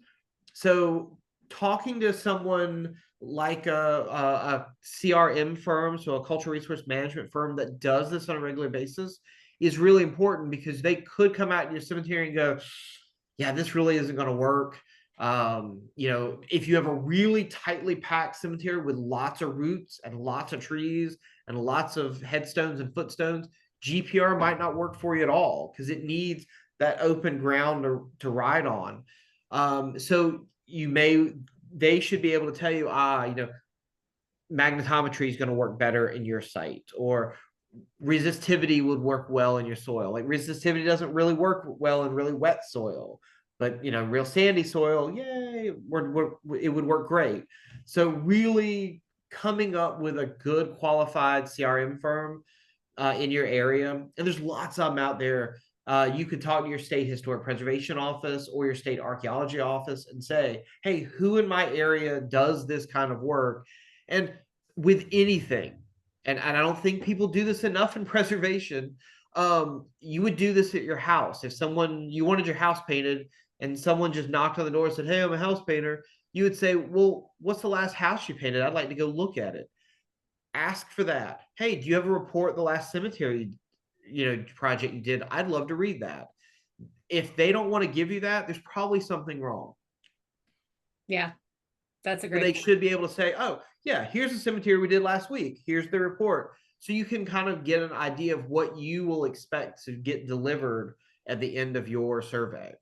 So talking to someone like a CRM firm, so a cultural resource management firm that does this on a regular basis, is really important, because they could come out in your cemetery and go, yeah, this really isn't going to work. If you have a really tightly packed cemetery with lots of roots and lots of trees and lots of headstones and footstones, GPR might not work for you at all, because it needs that open ground to ride on. So they should be able to tell you, magnetometry is going to work better in your site, or resistivity would work well in your soil. Like resistivity doesn't really work well in really wet soil, but real sandy soil, yay, it would work great. So really coming up with a good qualified CRM firm in your area, and there's lots of them out there. You could talk to your state historic preservation office or your state archaeology office and say, hey, who in my area does this kind of work? And with anything, and I don't think people do this enough in preservation, you would do this at your house. If you wanted your house painted and someone just knocked on the door and said, hey, I'm a house painter, you would say, well, what's the last house you painted? I'd like to go look at it. Ask for that. Hey, do you ever report the last cemetery project you did? I'd love to read that. If they don't want to give you that, there's probably something wrong. Yeah, that's a great point. They should be able to say, oh yeah, here's the cemetery we did last week, here's the report, so you can kind of get an idea of what you will expect to get delivered at the end of your survey.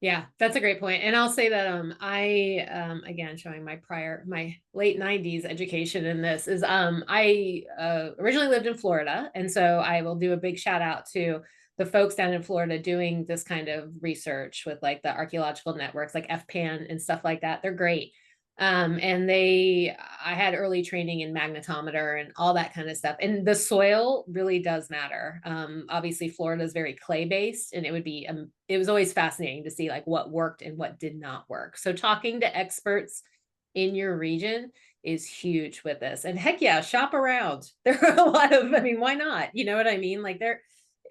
Yeah, that's a great point. And I'll say that I again showing my late 90s education in this is I originally lived in Florida, and so I will do a big shout out to the folks down in Florida doing this kind of research with like the archaeological networks like FPAN and stuff like that. They're great. And I had early training in magnetometer and all that kind of stuff. And the soil really does matter. Obviously, Florida is very clay based, and it was always fascinating to see like what worked and what did not work. So talking to experts in your region is huge with this. And heck yeah, shop around. There are a lot of, I mean, why not? You know what I mean? Like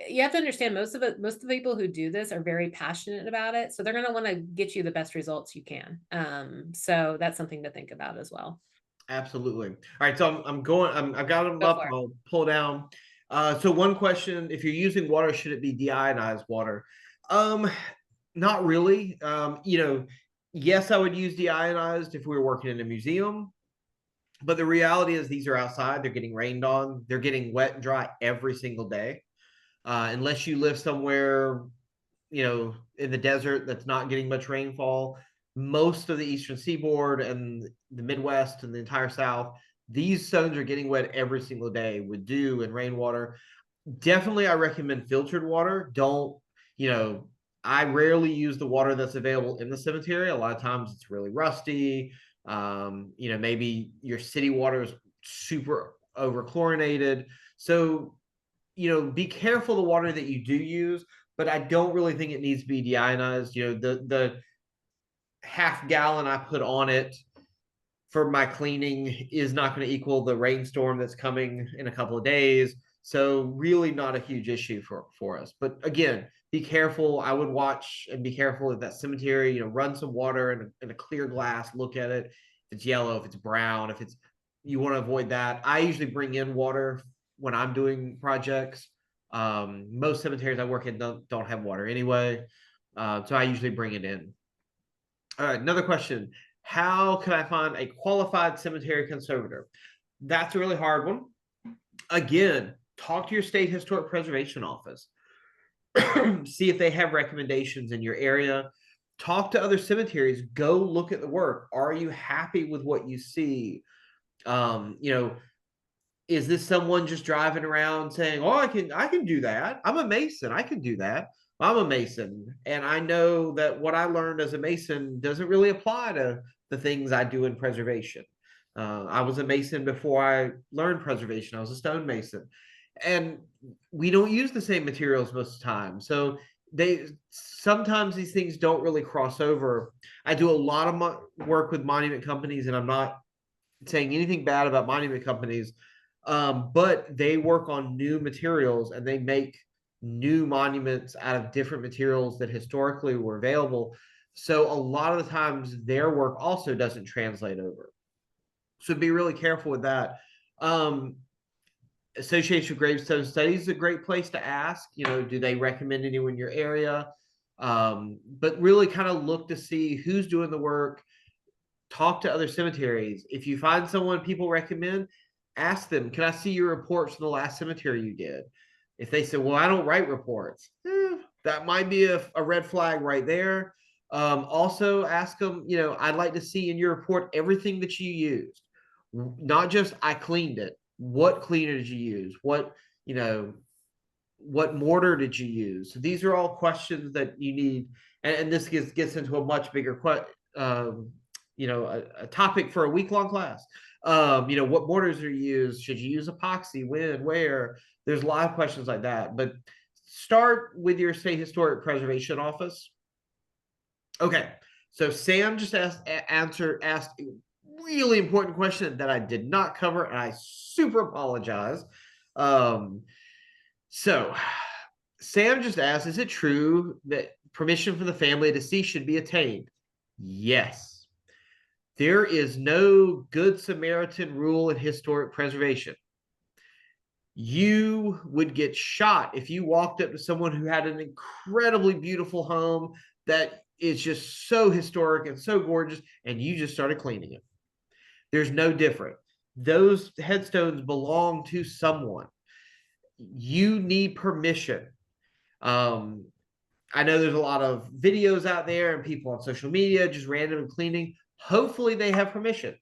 you have to understand most of the people who do this are very passionate about it, so they're going to want to get you the best results you can. So that's something to think about as well. Absolutely. All right, so I've got them Go up. for it. I'll pull down. So one question: if you're using water, should it be deionized water? Um, Not really. Yes, I would use deionized if we were working in a museum. But the reality is, these are outside. They're getting rained on. They're getting wet and dry every single day. Unless you live somewhere, in the desert that's not getting much rainfall, most of the eastern seaboard and the Midwest and the entire South, these stones are getting wet every single day with dew and rainwater. Definitely, I recommend filtered water. Don't, you know, I rarely use the water that's available in the cemetery. A lot of times it's really rusty. Maybe your city water is super over chlorinated. So, be careful the water that you do use, but I don't really think it needs to be deionized. The half gallon I put on it for my cleaning is not going to equal the rainstorm that's coming in a couple of days. So really not a huge issue for us. But again, be careful. I would watch and be careful at that cemetery, run some water in a clear glass, look at it. If it's yellow, if it's brown, you want to avoid that. I usually bring in water when I'm doing projects. Most cemeteries I work in don't have water anyway. So I usually bring it in. All right, another question. How can I find a qualified cemetery conservator? That's a really hard one. Again, talk to your state historic preservation office. See if they have recommendations in your area. Talk to other cemeteries. Go look at the work. Are you happy with what you see? Um, you know, is this someone just driving around saying, "Oh, I can do that. I'm a mason. I can do that. I'm a mason." And I know that what I learned as a mason doesn't really apply to the things I do in preservation. I was a mason before I learned preservation. I was a stone mason, and we don't use the same materials most of the time. So they sometimes these things don't really cross over. I do a lot of work with monument companies, and I'm not saying anything bad about monument companies, but they work on new materials and they make new monuments out of different materials that historically were available. So a lot of the times their work also doesn't translate over. So be really careful with that. Um, Association of Gravestone Studies is a great place to ask. Do they recommend anyone in your area? But really kind of look to see who's doing the work. Talk to other cemeteries. If you find someone people recommend, ask them, can I see your reports from the last cemetery you did? If they say, well, I don't write reports, that might be a red flag right there. Also ask them, I'd like to see in your report everything that you used, not just I cleaned it. What cleaner did you use? What mortar did you use? So these are all questions that you need, and this gets into a much bigger a topic for a week-long class. What mortars are used? Should you use epoxy? When? Where? There's a lot of questions like that. But start with your state historic preservation office. Okay, so Sam just asked a really important question that I did not cover, and I super apologize. So Sam just asked, is it true that permission from the family of deceased should be attained? Yes. There is no Good Samaritan rule in historic preservation. You would get shot if you walked up to someone who had an incredibly beautiful home that is just so historic and so gorgeous, and you just started cleaning it. There's no different. Those headstones belong to someone. You need permission. I know there's a lot of videos out there and people on social media just random cleaning. Hopefully they have permission.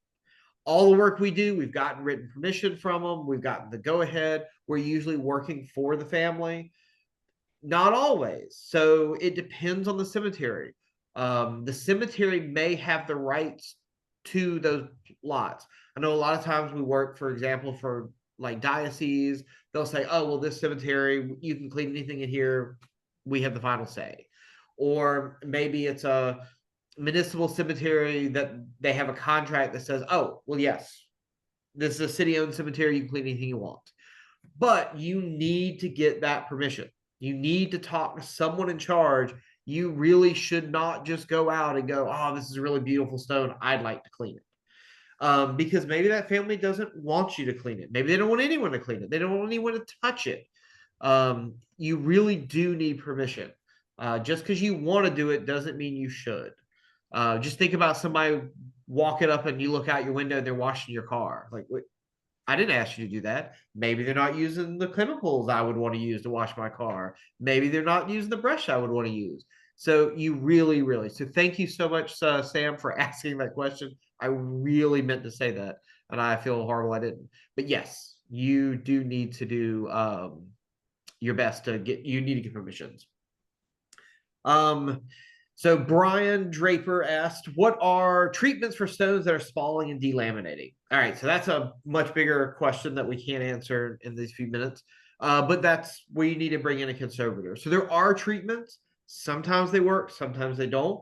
All the work we do, we've gotten written permission from them. We've gotten the go ahead. We're usually working for the family. Not always. So it depends on the cemetery. The cemetery may have the rights to those lots. I know a lot of times we work, for example, for like dioceses, they'll say, oh, well, this cemetery, you can clean anything in here. We have the final say. Or maybe it's a municipal cemetery that they have a contract that says, oh, well, yes, this is a city owned cemetery. You can clean anything you want. But you need to get that permission. You need to talk to someone in charge. You really should not just go out and go, oh, this is a really beautiful stone. I'd like to clean it. Because maybe that family doesn't want you to clean it. Maybe they don't want anyone to clean it. They don't want anyone to touch it. You really do need permission. Just because you want to do it doesn't mean you should. Just think about somebody walking up and you look out your window and they're washing your car. Like, I didn't ask you to do that. Maybe they're not using the chemicals I would want to use to wash my car. Maybe they're not using the brush I would want to use. So you really, really, so thank you so much, Sam, for asking that question. I really meant to say that, and I feel horrible I didn't. But yes, you do need to do your best to get. You need to get permissions. Um, so Brian Draper asked, what are treatments for stones that are spalling and delaminating? All right, so that's a much bigger question that we can't answer in these few minutes. But that's where you need to bring in a conservator. So there are treatments. Sometimes they work, sometimes they don't.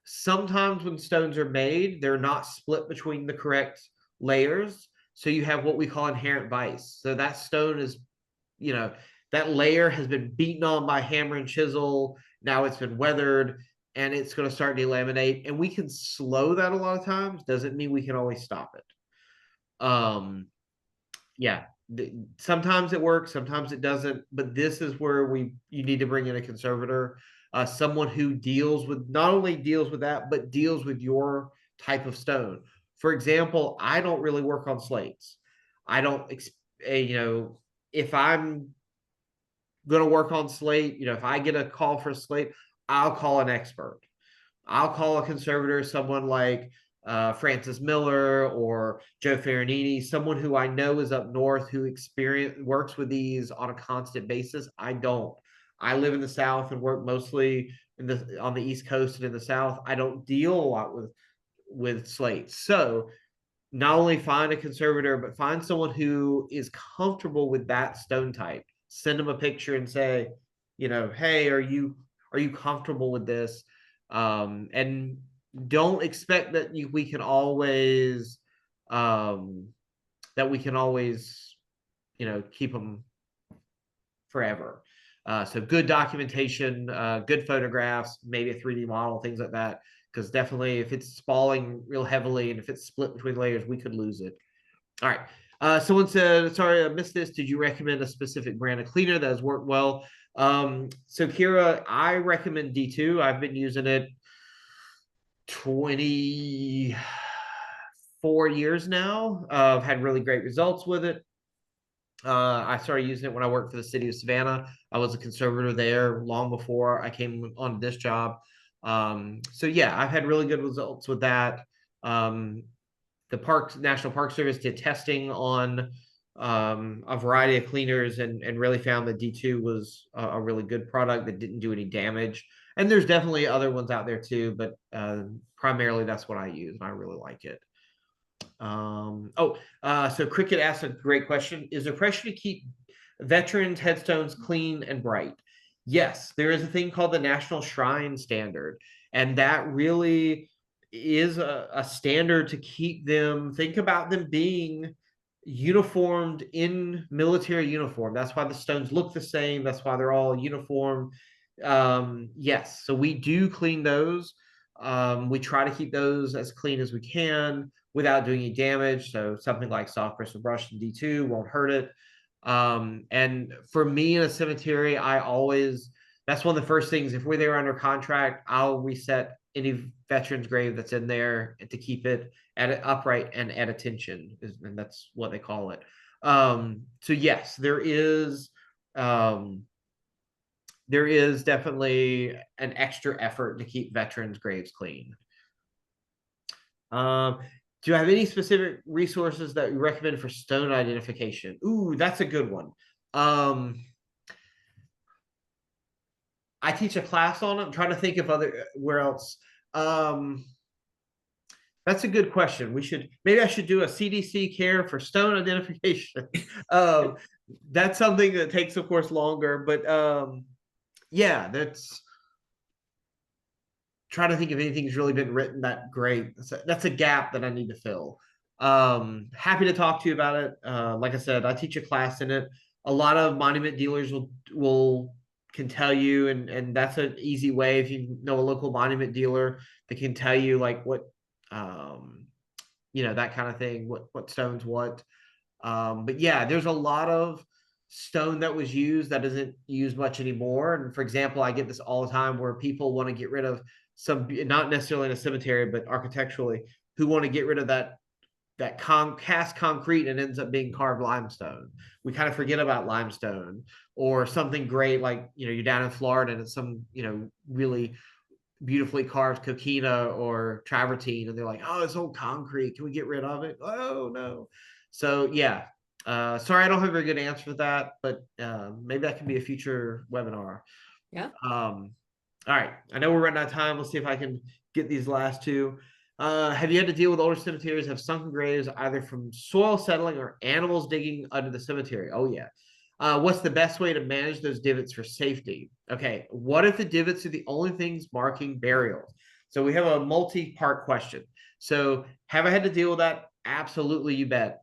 Sometimes when stones are made, they're not split between the correct layers. So you have what we call inherent vice. So that stone is, you know, that layer has been beaten on by hammer and chisel. Now it's been weathered and it's going to start delaminate. And we can slow that a lot of times. Doesn't mean we can always stop it. Yeah, sometimes it works, sometimes it doesn't. But this is where you need to bring in a conservator, someone who deals with not only deals with that, but deals with your type of stone. For example, I don't really work on slates. I don't, if I'm going to work on slate, if I get a call for a slate, I'll call an expert. I'll call a conservator, someone like Francis Miller or Joe Farinini, someone who I know is up north who works with these on a constant basis. I don't. I live in the South and work mostly on the East Coast and in the South. I don't deal a lot with slates. So not only find a conservator, but find someone who is comfortable with that stone type. Send them a picture and say, hey, are you comfortable with this? And don't expect that we can always keep them forever. So good documentation, good photographs, maybe a 3D model, things like that. Because definitely if it's spalling real heavily and if it's split between layers, we could lose it. All right. Someone said, sorry, I missed this. Did you recommend a specific brand of cleaner that has worked well? So Kira, I recommend D2. I've been using it 24 years now. I've had really great results with it. I started using it when I worked for the city of Savannah. I was a conservator there long before I came on this job. So yeah, I've had really good results with that. The National Park Service did testing on a variety of cleaners and really found that D2 was a really good product that didn't do any damage. And there's definitely other ones out there too, but primarily that's what I use and I really like it. So Cricket asked a great question. Is there pressure to keep veterans' headstones clean and bright? Yes, there is a thing called the National Shrine Standard, and that really is a standard to keep them, think about them being uniformed in military uniform. That's why the stones look the same. That's why they're all uniform. Yes, so we do clean those. We try to keep those as clean as we can without doing any damage. So something like soft bristle brush and D2 won't hurt it. And for me in a cemetery, that's one of the first things. If we're there under contract, I'll reset any veteran's grave that's in there to keep it upright and at attention, and that's what they call it. So yes, there is there is definitely an extra effort to keep veterans' graves clean. Do you have any specific resources that you recommend for stone identification? Ooh, that's a good one. I teach a class on it. I'm trying to think of where else. That's a good question. Maybe I should do a CDC care for stone identification. That's something that takes, of course, longer, but yeah, that's trying to think if anything's really been written that great. That's a gap that I need to fill. Happy to talk to you about it. Like I said, I teach a class in it. A lot of monument dealers will can tell you, and that's an easy way if you know a local monument dealer that can tell you like what that kind of thing, what stones what. But yeah, there's a lot of stone that was used that isn't used much anymore. And for example, I get this all the time where people want to get rid of some, not necessarily in a cemetery, but architecturally, who want to get rid of that cast concrete and ends up being carved limestone. We kind of forget about limestone, or something great like you're down in Florida and it's some really beautifully carved coquina or travertine, and they're like, oh, it's old concrete, can we get rid of it? Oh no. So yeah, sorry I don't have a very good answer for that, but maybe that can be a future webinar. Yeah. All right, I know we're running out of time. Let's see if I can get these last two. Have you had to deal with older cemeteries have sunken graves either from soil settling or animals digging under the cemetery? Oh yeah. What's the best way to manage those divots for safety? Okay, what if the divots are the only things marking burials? So we have a multi-part question. So have I had to deal with that? Absolutely, you bet.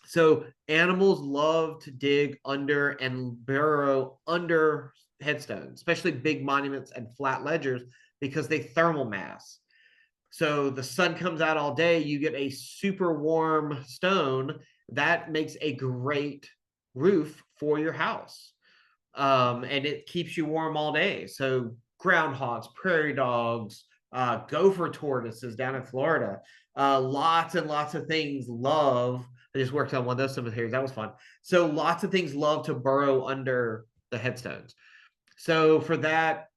So animals love to dig under and burrow under headstones, especially big monuments and flat ledgers, because they thermal mass. So the sun comes out all day, you get a super warm stone that makes a great roof for your house. And it keeps you warm all day. So groundhogs, prairie dogs, gopher tortoises down in Florida, lots and lots of things love. I just worked on one of those cemeteries. That was fun. So lots of things love to burrow under the headstones. So for that,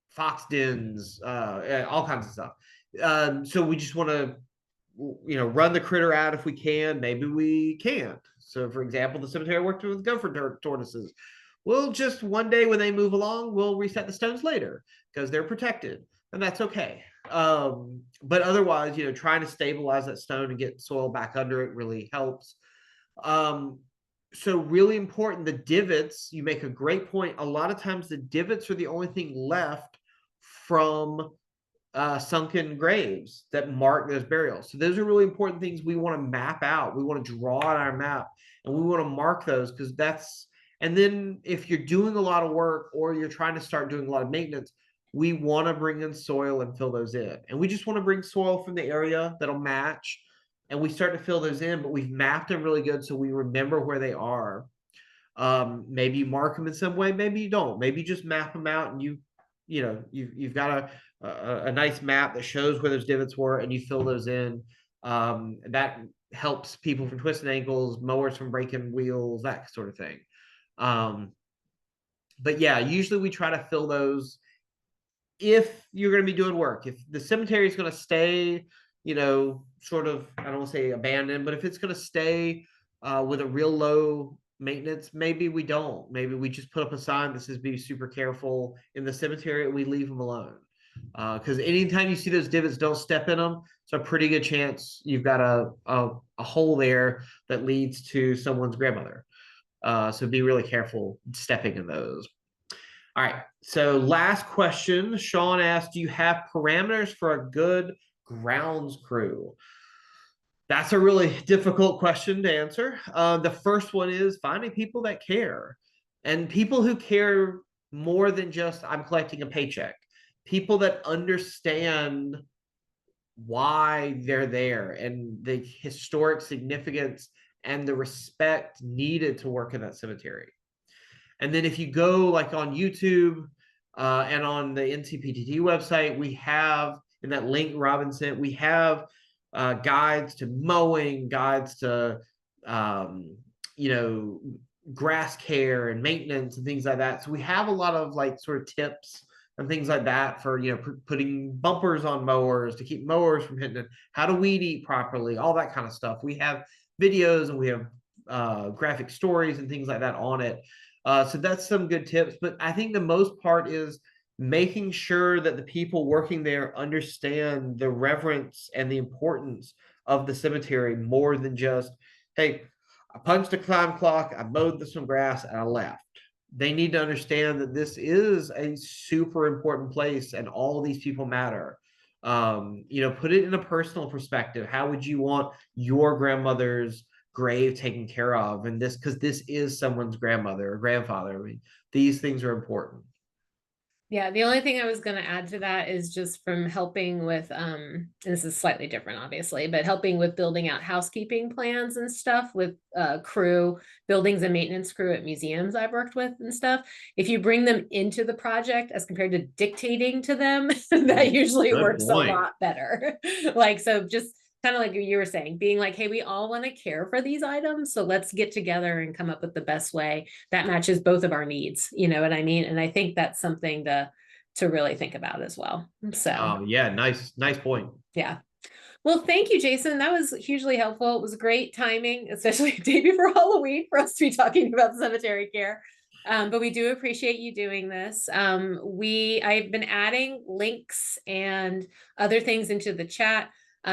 fox dens, all kinds of stuff. So we just want to run the critter out if we can. Maybe we can't. So for example, the cemetery I worked with gopher tortoises. We'll just one day when they move along, we'll reset the stones later because they're protected, and that's okay. But otherwise, trying to stabilize that stone and get soil back under it really helps. So really important, the divots, you make a great point. A lot of times the divots are the only thing left from sunken graves that mark those burials. So those are really important things we want to map out. We want to draw on our map and we want to mark those, because and then if you're doing a lot of work or you're trying to start doing a lot of maintenance, we want to bring in soil and fill those in. And we just want to bring soil from the area that'll match, and we start to fill those in, but we've mapped them really good so we remember where they are. Maybe you mark them in some way, maybe you don't. Maybe you just map them out and you've got a nice map that shows where those divots were and you fill those in. That helps people from twisting ankles, mowers from breaking wheels, that sort of thing. But yeah, usually we try to fill those if you're going to be doing work. If the cemetery is going to stay, sort of, I don't want to say abandoned, but if it's going to stay with a real low maintenance, maybe we don't. Maybe we just put up a sign that says be super careful in the cemetery and we leave them alone. Because anytime you see those divots, don't step in them. It's a pretty good chance you've got a hole there that leads to someone's grandmother. So be really careful stepping in those. All right. So last question. Sean asked, do you have parameters for a good grounds crew? That's a really difficult question to answer. The first one is finding people that care, and people who care more than just I'm collecting a paycheck. People that understand why they're there and the historic significance and the respect needed to work in that cemetery. And then if you go like on YouTube and on the NCPTT website, we have in that link Robin sent, we have guides to mowing, guides to grass care and maintenance and things like that. So we have a lot of like sort of tips and things like that for, you know, putting bumpers on mowers to keep mowers from hitting it, how to weed eat properly, all that kind of stuff. We have videos and we have graphic stories and things like that on it. So that's some good tips. But I think the most part is making sure that the people working there understand the reverence and the importance of the cemetery more than just, hey, I punched a climb clock, I mowed some grass, and I left. They need to understand that this is a super important place and all these people matter. You know, put it in a personal perspective. How would you want your grandmother's grave taken care of? And this, because this is someone's grandmother or grandfather. I mean, these things are important. Yeah, the only thing I was going to add to that is just from helping with and this is slightly different obviously, but helping with building out housekeeping plans and stuff with crew, buildings and maintenance crew at museums I've worked with and stuff. If you bring them into the project as compared to dictating to them, that usually Good works a point. lot better. Like, so just kind of like you were saying, being like, hey, we all want to care for these items, so let's get together and come up with the best way that matches both of our needs. You know what I mean? And I think that's something to really think about as well. So Yeah, nice point. yeah. Well, thank you, Jason. That was hugely helpful. It was great timing, especially a day before Halloween, for us to be talking about cemetery care. But we do appreciate you doing this. I've been adding links and other things into the chat.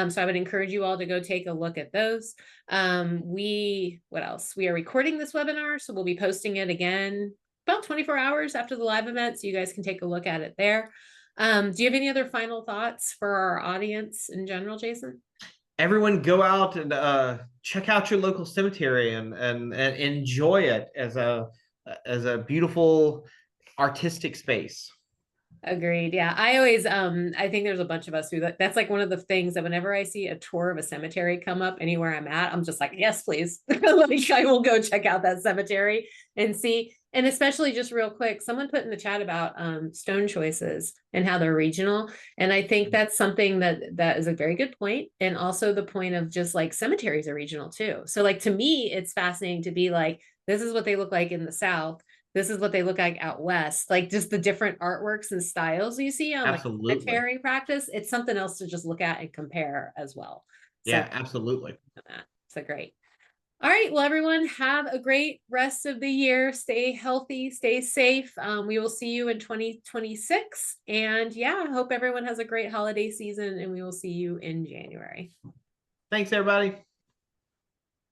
So I would encourage you all to go take a look at those. What else? We are recording this webinar, so we'll be posting it again about 24 hours after the live event, so you guys can take a look at it there. Do you have any other final thoughts for our audience in general, Jason? Everyone go out and check out your local cemetery and enjoy it as a beautiful artistic space. Agreed. Yeah. I always I think there's a bunch of us who that's like one of the things that whenever I see a tour of a cemetery come up anywhere I'm at, I'm just like, yes, please. Like I will go check out that cemetery and see. And especially just real quick, someone put in the chat about stone choices and how they're regional. And I think that's something that is a very good point. And also the point of just like cemeteries are regional too. So like to me, it's fascinating to be like, this is what they look like in the South. This is what they look like out west, like just the different artworks and styles you see on like Absolutely. cemetery practice. It's something else to just look at and compare as well. So Yeah, absolutely. so great. All right, well, everyone, have a great rest of the year. Stay healthy, stay safe. We will see you in 2026. And yeah, I hope everyone has a great holiday season, and we will see you in January. Thanks, everybody.